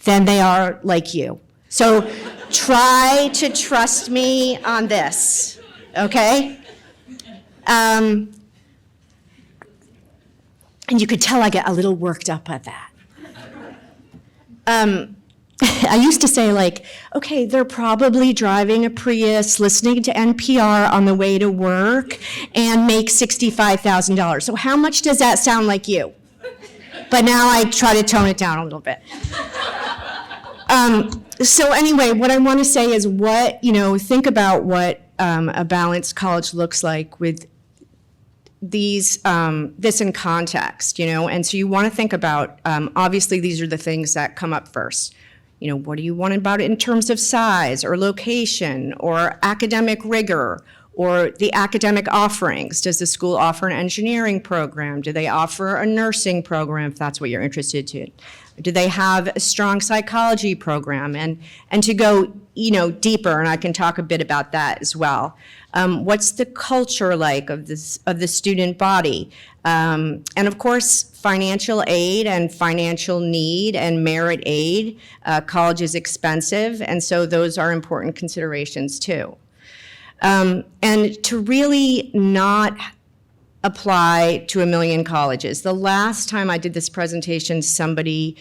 than they are like you. So try to trust me on this, okay? And you could tell I get a little worked up at that. I used to say, like, okay, they're probably driving a Prius, listening to NPR on the way to work, and make $65,000. So how much does that sound like you? But now I try to tone it down a little bit. So anyway, what I want to say is think about what a balanced college looks like with this in context, and so you want to think about, obviously these are the things that come up first. What do you want about it in terms of size or location or academic rigor or the academic offerings? Does the school offer an engineering program? Do they offer a nursing program, if that's what you're interested in? Do they have a strong psychology program? And to go, deeper, and I can talk a bit about that as well. What's the culture like of the student body? And of course, financial aid and financial need and merit aid. College is expensive, and so those are important considerations too. And to really not apply to a million colleges. The last time I did this presentation, somebody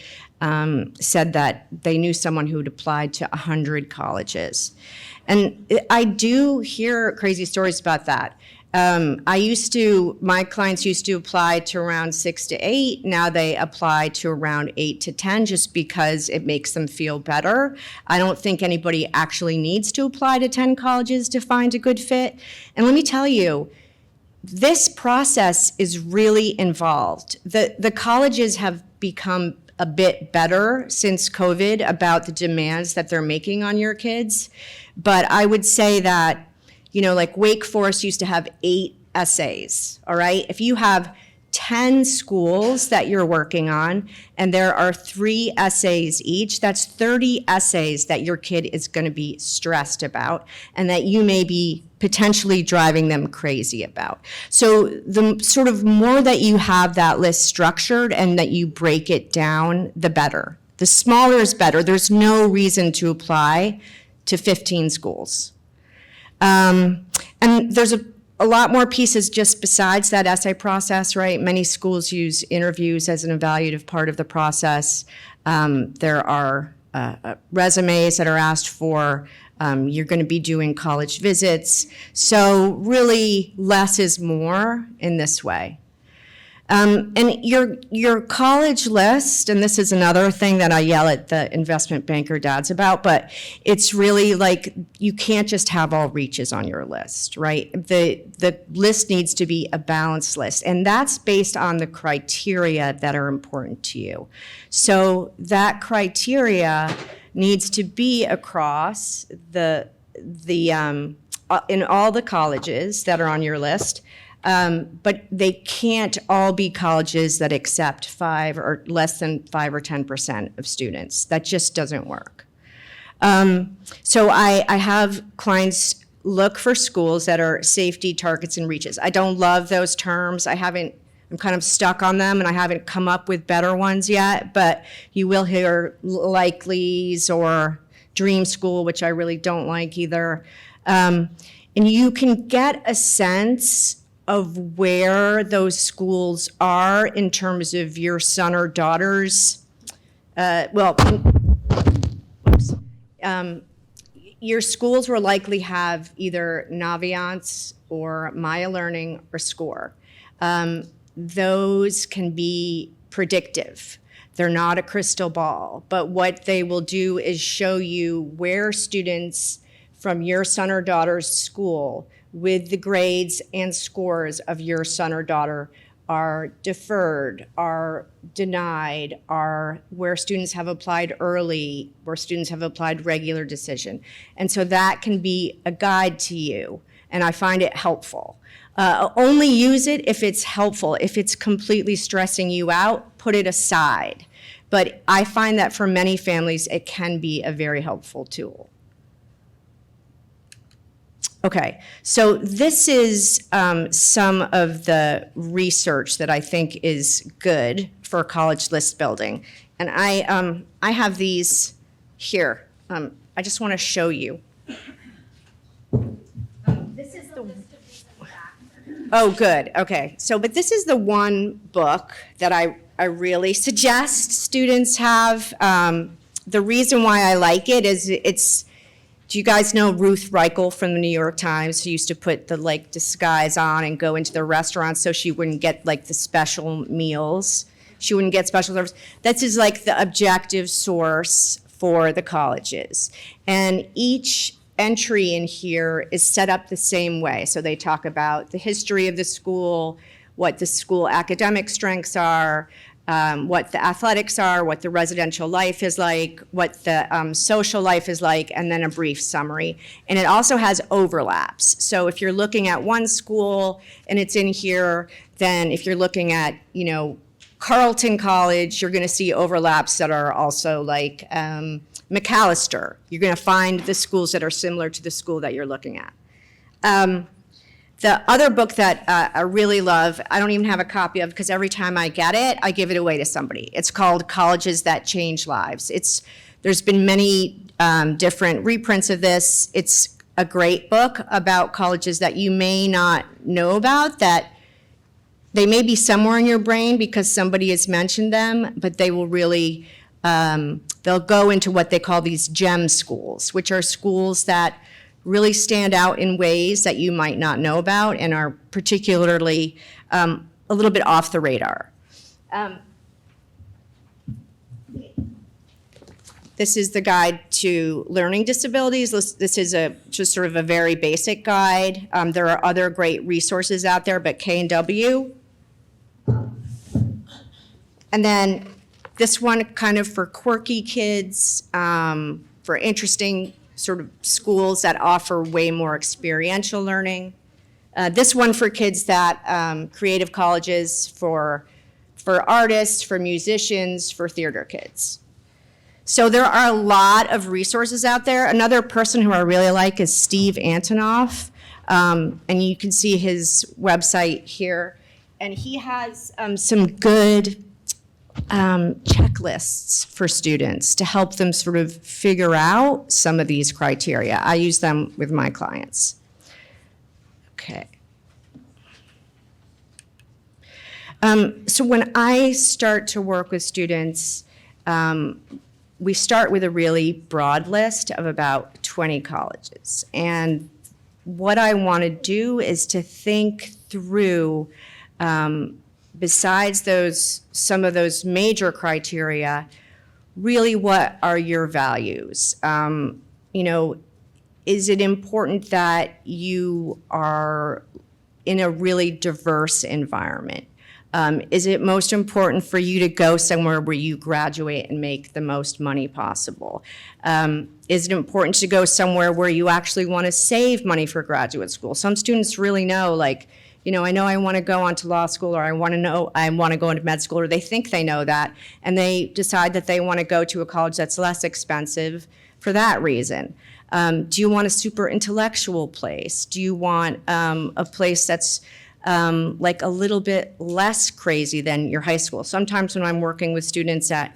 said that they knew someone who had applied to 100 colleges. And I do hear crazy stories about that. My clients used to apply to around 6 to 8. Now they apply to around 8 to 10 just because it makes them feel better. I don't think anybody actually needs to apply to 10 colleges to find a good fit. And let me tell you, this process is really involved. The colleges have become a bit better since COVID about the demands that they're making on your kids. But I would say that, like Wake Forest used to have 8 essays, all right? If you have 10 schools that you're working on and there are 3 essays each, that's 30 essays that your kid is going to be stressed about and that you may be potentially driving them crazy about. So the sort of more that you have that list structured and that you break it down, the better. The smaller is better. There's no reason to apply to 15 schools. And there's a lot more pieces just besides that essay process, right? Many schools use interviews as an evaluative part of the process. There are resumes that are asked for. You're going to be doing college visits. So really, less is more in this way. And your college list, and this is another thing that I yell at the investment banker dads about, but it's really like you can't just have all reaches on your list, right? The list needs to be a balanced list, and that's based on the criteria that are important to you. So that criteria needs to be across in all the colleges that are on your list. But they can't all be colleges that accept 5 or less than 5 or 10% of students. That just doesn't work. So I have clients look for schools that are safety, targets, and reaches. I don't love those terms. I'm kind of stuck on them, and I haven't come up with better ones yet, but you will hear likelies or dream school, which I really don't like either. And you can get a sense of where those schools are in terms of your son or daughter's, your schools will likely have either Naviance or Maya Learning or SCORE. Those can be predictive. They're not a crystal ball, but what they will do is show you where students from your son or daughter's school with the grades and scores of your son or daughter are deferred, are denied, are where students have applied early, where students have applied regular decision. And so that can be a guide to you, and I find it helpful. Only use it if it's helpful. If it's completely stressing you out, put it aside. But I find that for many families, it can be a very helpful tool. Okay, so this is some of the research that I think is good for college list building. And I have these here. I just want to show you. This is the Oh, good. Okay. So, but this is the one book that I really suggest students have. The reason why I like it is do you guys know Ruth Reichel from the New York Times, who used to put the disguise on and go into the restaurants so she wouldn't get the special meals? She wouldn't get special service. This is the objective source for the colleges. And each entry in here is set up the same way. So they talk about the history of the school, what the school academic strengths are, what the athletics are, what the residential life is like, what the social life is like, and then a brief summary. And it also has overlaps. So if you're looking at one school and it's in here, then if you're looking at, Carleton College, you're going to see overlaps that are also McAllister. You're going to find the schools that are similar to the school that you're looking at. The other book that I really love, I don't even have a copy of because every time I get it, I give it away to somebody. It's called Colleges That Change Lives. There's been many different reprints of this. It's a great book about colleges that you may not know about, that they may be somewhere in your brain because somebody has mentioned them, but they will really, they'll go into what they call these gem schools, which are schools that really stand out in ways that you might not know about and are particularly a little bit off the radar. This is the guide to learning disabilities. This is just sort of a very basic guide. There are other great resources out there, but K&W. And then this one kind of for quirky kids, for interesting sort of schools that offer way more experiential learning. This one for kids that, creative colleges for artists, for musicians, for theater kids. So there are a lot of resources out there. Another person who I really like is Steve Antonoff, and you can see his website here. And he has some good checklists for students to help them sort of figure out some of these criteria. I use them with my clients. Okay. So when I start to work with students, we start with a really broad list of about 20 colleges. And what I want to do is to think through, besides some of those major criteria, really what are your values? Is it important that you are in a really diverse environment? Is it most important for you to go somewhere where you graduate and make the most money possible? Is it important to go somewhere where you actually want to save money for graduate school? Some students really know, like, I know I want to go on to law school, or I want to go into med school, or they think they know that, and they decide that they want to go to a college that's less expensive for that reason. Do you want a super intellectual place? Do you want a place that's like a little bit less crazy than your high school? Sometimes when I'm working with students at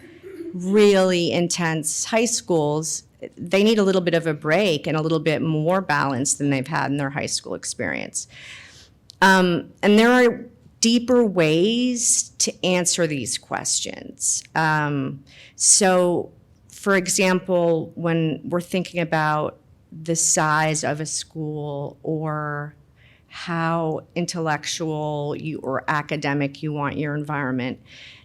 really intense high schools, they need a little bit of a break and a little bit more balance than they've had in their high school experience. And there are deeper ways to answer these questions. So, for example, when we're thinking about the size of a school or how intellectual or academic you want your environment,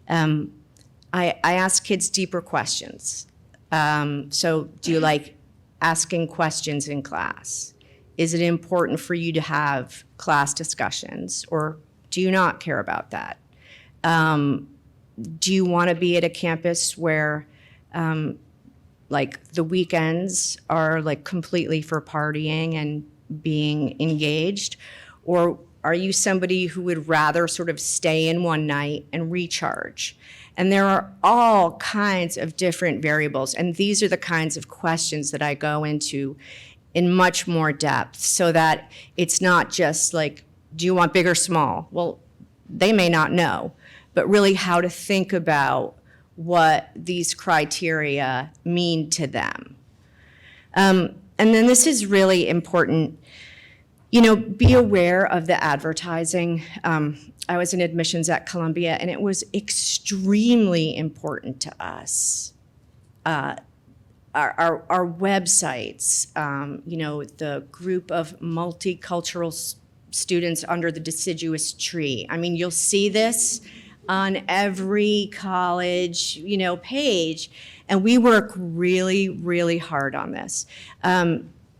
I ask kids deeper questions. So do you like asking questions in class? Is it important for you to have class discussions, or do you not care about that? Do you want to be at a campus where like the weekends are like completely for partying and being engaged? Or are you somebody who would rather sort of stay in one night and recharge? And there are all kinds of different variables, and these are the kinds of questions that I go into in much more depth, so that it's not just like, do you want big or small? Well, they may not know, but really how to think about what these criteria mean to them. And then this is really important, be aware of the advertising. I was in admissions at Columbia, and it was extremely important to us. Our websites, the group of multicultural students under the deciduous tree. I mean, you'll see this on every college, page, and we work really, really hard on this.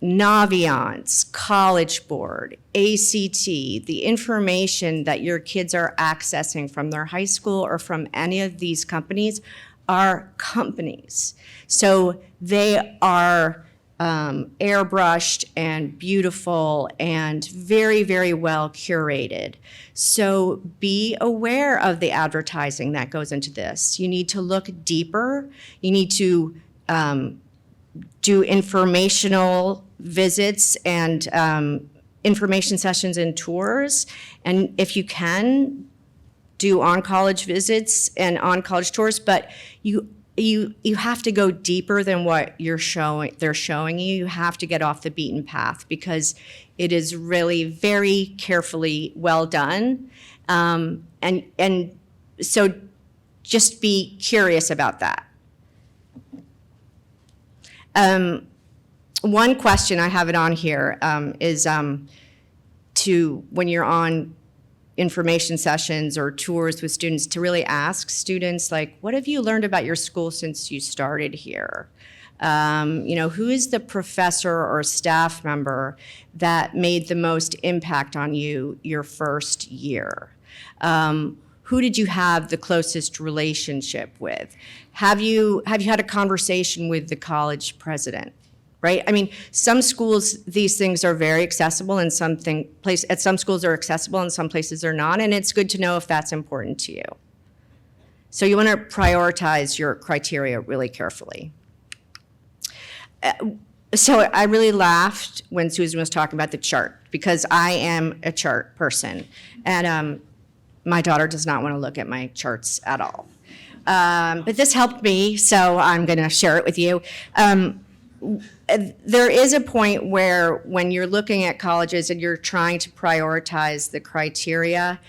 Naviance, College Board, ACT, the information that your kids are accessing from their high school or from any of these companies are companies. So they are airbrushed and beautiful and very, very well curated. So be aware of the advertising that goes into this. You need to look deeper. You need to do informational visits and information sessions and tours. And if you can, do on-college visits and on-college tours, but you have to go deeper than what they're showing you. You have to get off the beaten path, because it is really very carefully well done. And so just be curious about that. One question, I have it on here, is to, when you're on information sessions or tours with students, to really ask students, like, what have you learned about your school since you started here? Who is the professor or staff member that made the most impact on you your first year? Who did you have the closest relationship with? Have you had a conversation with the college president? Right? I mean, some schools, these things are very accessible, and at some schools are accessible and some places they're not, and it's good to know if that's important to you. So you want to prioritize your criteria really carefully. So I really laughed when Susan was talking about the chart, because I am a chart person, and my daughter does not want to look at my charts at all. But this helped me, so I'm going to share it with you. there is a point where when you're looking at colleges and you're trying to prioritize the criteria,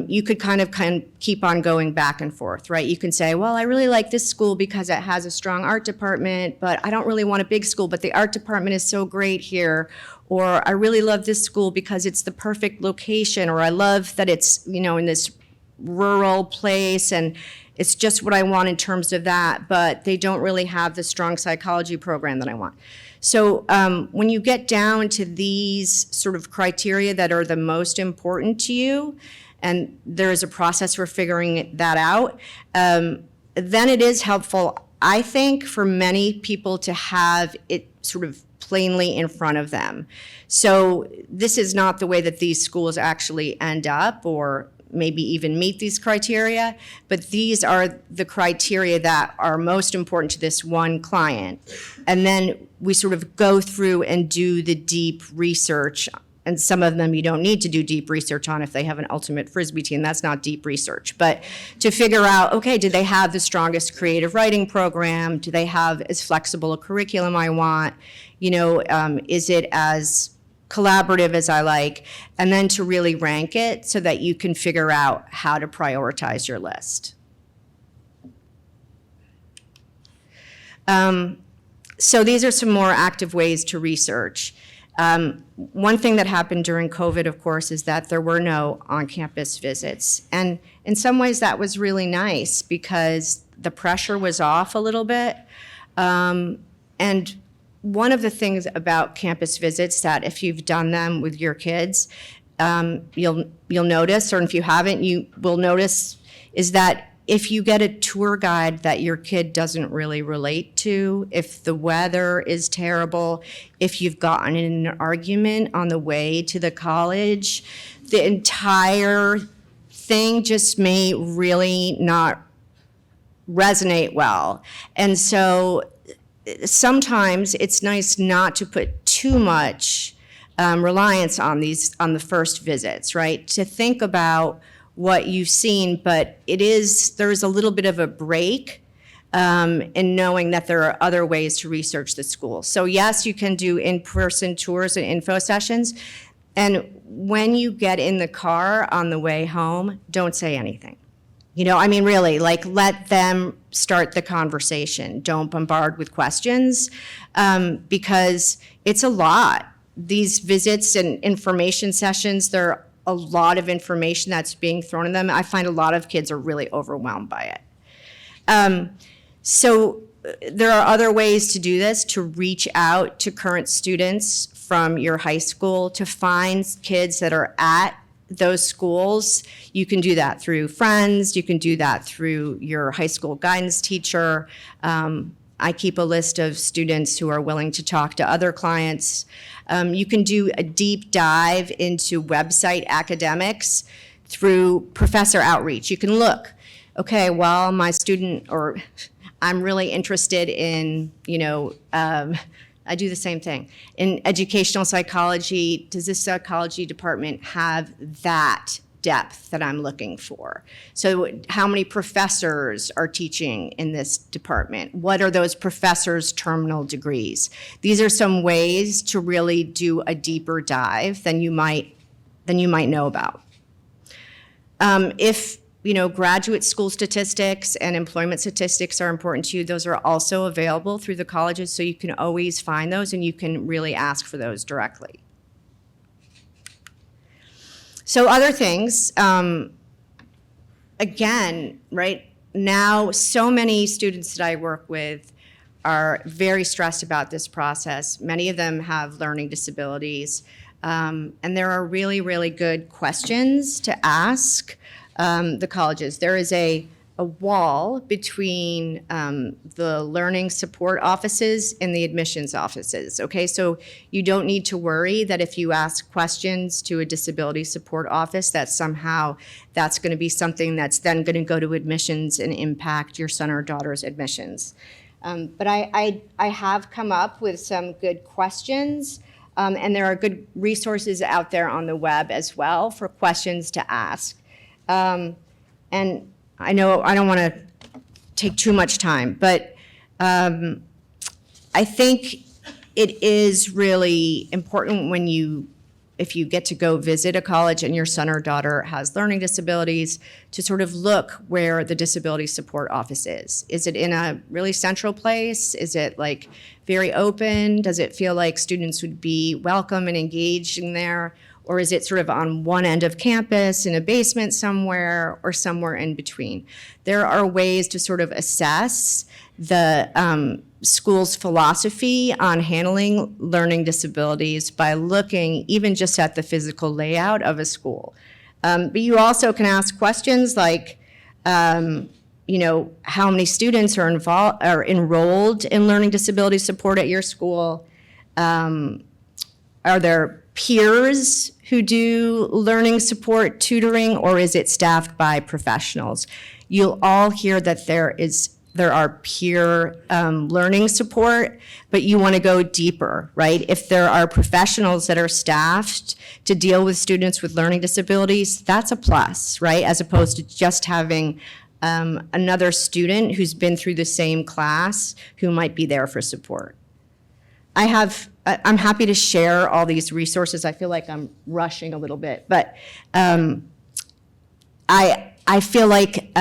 you could kind of keep on going back and forth, right? You can say, well, I really like this school because it has a strong art department, but I don't really want a big school, but the art department is so great here. Or I really love this school because it's the perfect location, or I love that it's, you know, in this rural place and it's just what I want in terms of that, but they don't really have the strong psychology program that I want. So when you get down to these sort of criteria that are the most important to you, and there is a process for figuring that out, then it is helpful, I think, for many people to have it sort of plainly in front of them. So this is not the way that these schools actually end up, or maybe even meet these criteria, but these are the criteria that are most important to this one client. And then we sort of go through and do the deep research, and some of them you don't need to do deep research on if they have an ultimate Frisbee team. That's not deep research. But to figure out, okay, do they have the strongest creative writing program? Do they have as flexible a curriculum I want? You know, is it as collaborative as I like? And then to really rank it so that you can figure out how to prioritize your list. So these are some more active ways to research. One thing that happened during COVID, of course, is that there were no on-campus visits. And in some ways that was really nice because the pressure was off a little bit. And one of the things about campus visits that if you've done them with your kids, you'll notice, or if you haven't, you will notice, is that if you get a tour guide that your kid doesn't really relate to, if the weather is terrible, if you've gotten in an argument on the way to the college, the entire thing just may really not resonate well. And so sometimes it's nice not to put too much reliance on the first visits, right? To think about what you've seen, but there is a little bit of a break in knowing that there are other ways to research the school. So yes, you can do in-person tours and info sessions. And when you get in the car on the way home, don't say anything. You know, I mean, really, like, let them start the conversation. Don't bombard with questions because it's a lot. These visits and information sessions, they're a lot of information that's being thrown at them. I find a lot of kids are really overwhelmed by it. So there are other ways to do this, to reach out to current students from your high school, to find kids that are at those schools. You can do that through friends. You can do that through your high school guidance teacher. I keep a list of students who are willing to talk to other clients. You can do a deep dive into website academics through professor outreach. You can look, okay, well, my student, or I'm really interested in, I do the same thing. In educational psychology, does this psychology department have that depth that I'm looking for? So how many professors are teaching in this department? What are those professors' terminal degrees? These are some ways to really do a deeper dive than you might know about. If graduate school statistics and employment statistics are important to you, those are also available through the colleges, so you can always find those and you can really ask for those directly. So other things, again, right now, so many students that I work with are very stressed about this process. Many of them have learning disabilities, and there are really, really good questions to ask the colleges. There is a wall between the learning support offices and the admissions offices, okay? So you don't need to worry that if you ask questions to a disability support office that somehow that's gonna be something that's then gonna go to admissions and impact your son or daughter's admissions. But I have come up with some good questions, and there are good resources out there on the web as well for questions to ask. And I know I don't want to take too much time, but I think it is really important if you get to go visit a college and your son or daughter has learning disabilities, to sort of look where the disability support office is. Is it in a really central place? Is it like very open? Does it feel like students would be welcome and engaged in there? Or is it sort of on one end of campus, in a basement somewhere, or somewhere in between? There are ways to sort of assess the school's philosophy on handling learning disabilities by looking even just at the physical layout of a school. But you also can ask questions like, you know, how many students are enrolled in learning disability support at your school? Are there peers who do learning support tutoring, or is it staffed by professionals? You'll all hear that there are peer learning support, but you want to go deeper, right? If there are professionals that are staffed to deal with students with learning disabilities, that's a plus, right? As opposed to just having another student who's been through the same class who might be there for support. I'm happy to share all these resources. I feel like I'm rushing a little bit, but I feel like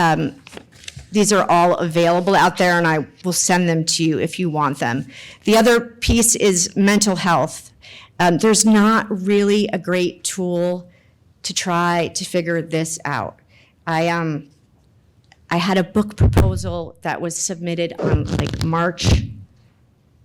these are all available out there, and I will send them to you if you want them. The other piece is mental health. There's not really a great tool to try to figure this out. I had a book proposal that was submitted on like March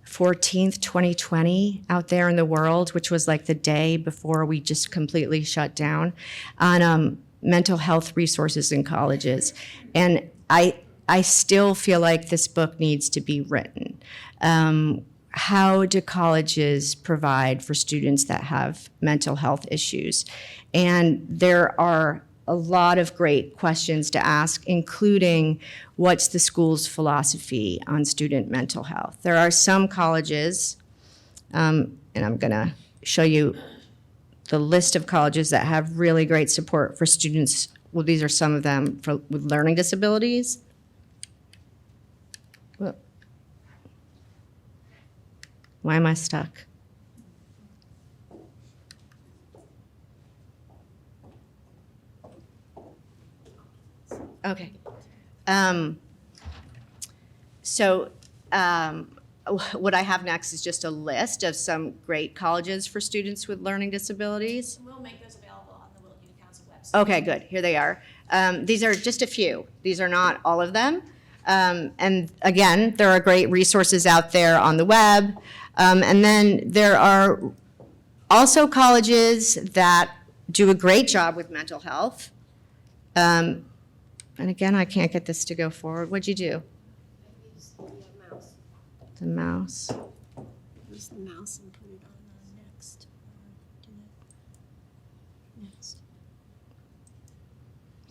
14th, 2020, out there in the world, which was like the day before we just completely shut down, on mental health resources in colleges. And I still feel like this book needs to be written. How do colleges provide for students that have mental health issues? And there are a lot of great questions to ask, including what's the school's philosophy on student mental health? There are some colleges, and I'm gonna show you the list of colleges that have really great support for students. Well, these are some of them with learning disabilities. Whoa. Why am I stuck? Okay. What I have next is just a list of some great colleges for students with learning disabilities. We'll make those available on the Wilton Youth Council website. Okay, good. Here they are. These are just a few. These are not all of them. And again, there are great resources out there on the web. And then there are also colleges that do a great job with mental health. And again, I can't get this to go forward. What'd you do? The mouse. Use the mouse and put it on next. Do that. Next.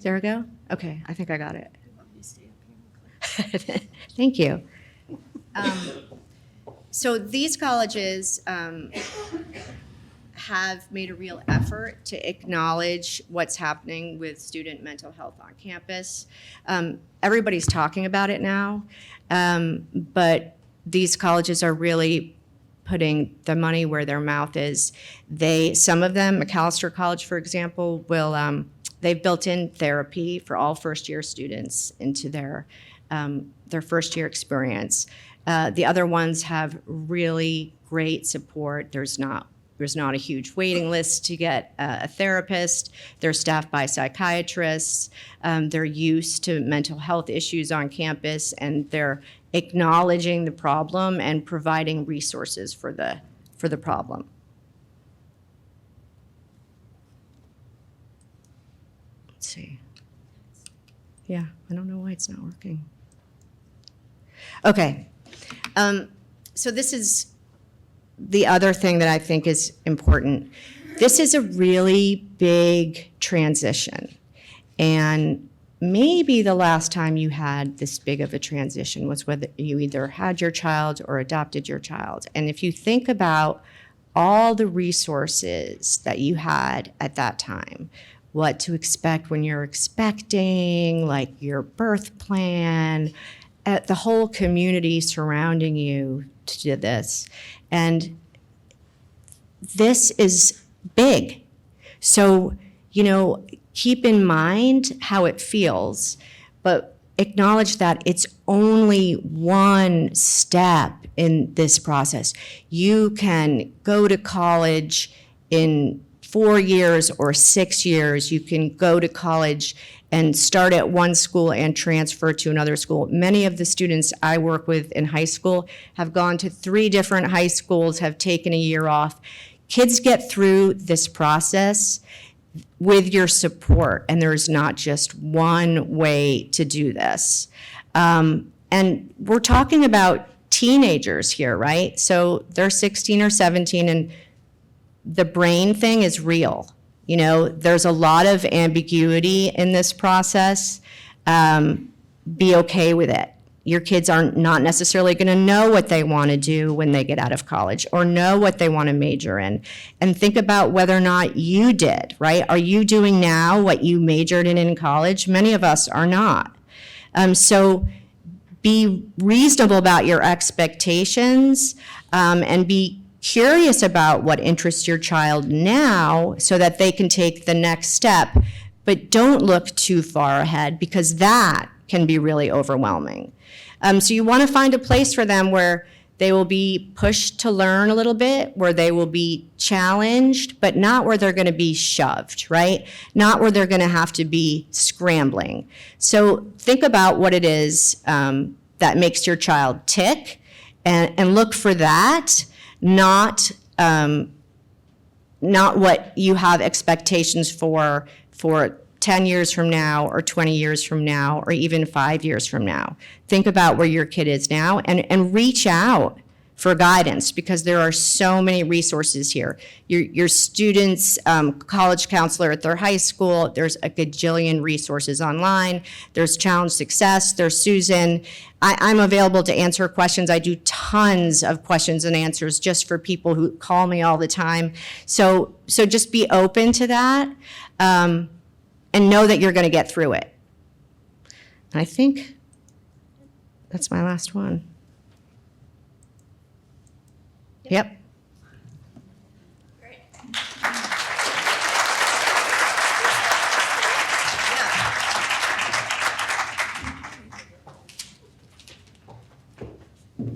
There we go? Okay, I think I got it. You want me to stay up here and click? Thank you. So these colleges have made a real effort to acknowledge what's happening with student mental health on campus. Everybody's talking about it now, but these colleges are really putting the money where their mouth is. Some of them, McAllister College, for example, they've built in therapy for all first-year students into their first-year experience. The other ones have really great support. There's not a huge waiting list to get a therapist. They're staffed by psychiatrists. They're used to mental health issues on campus, and they're acknowledging the problem and providing resources for the problem. Let's see. Yeah, I don't know why it's not working. Okay. So this is the other thing that I think is important. This is a really big transition. And maybe the last time you had this big of a transition was whether you either had your child or adopted your child. And if you think about all the resources that you had at that time, what to expect when you're expecting, like your birth plan, the whole community surrounding you to this. And this is big. So, keep in mind how it feels, but acknowledge that it's only one step in this process. You can go to college in 4 years or 6 years. You can go to college and start at one school and transfer to another school. Many of the students I work with in high school have gone to 3 different high schools, have taken a year off. Kids get through this process with your support, and there's not just one way to do this. And we're talking about teenagers here, right? So they're 16 or 17, and the brain thing is real. There's a lot of ambiguity in this process. Be okay with it. Your kids are not necessarily going to know what they want to do when they get out of college or know what they want to major in. And think about whether or not you did, right? Are you doing now what you majored in college? Many of us are not. So be reasonable about your expectations, and be curious about what interests your child now so that they can take the next step. But don't look too far ahead, because that can be really overwhelming. So you want to find a place for them where they will be pushed to learn a little bit, where they will be challenged, but not where they're going to be shoved, right? Not where they're going to have to be scrambling. So think about what it is that makes your child tick, and look for that, not what you have expectations for 10 years from now, or 20 years from now, or even 5 years from now. Think about where your kid is now, and reach out for guidance, because there are so many resources here. Your students' college counselor at their high school, there's a gajillion resources online. There's Challenge Success, there's Susan. I'm available to answer questions. I do tons of questions and answers just for people who call me all the time. So just be open to that. And know that you're going to get through it. And I think that's my last one. Yep.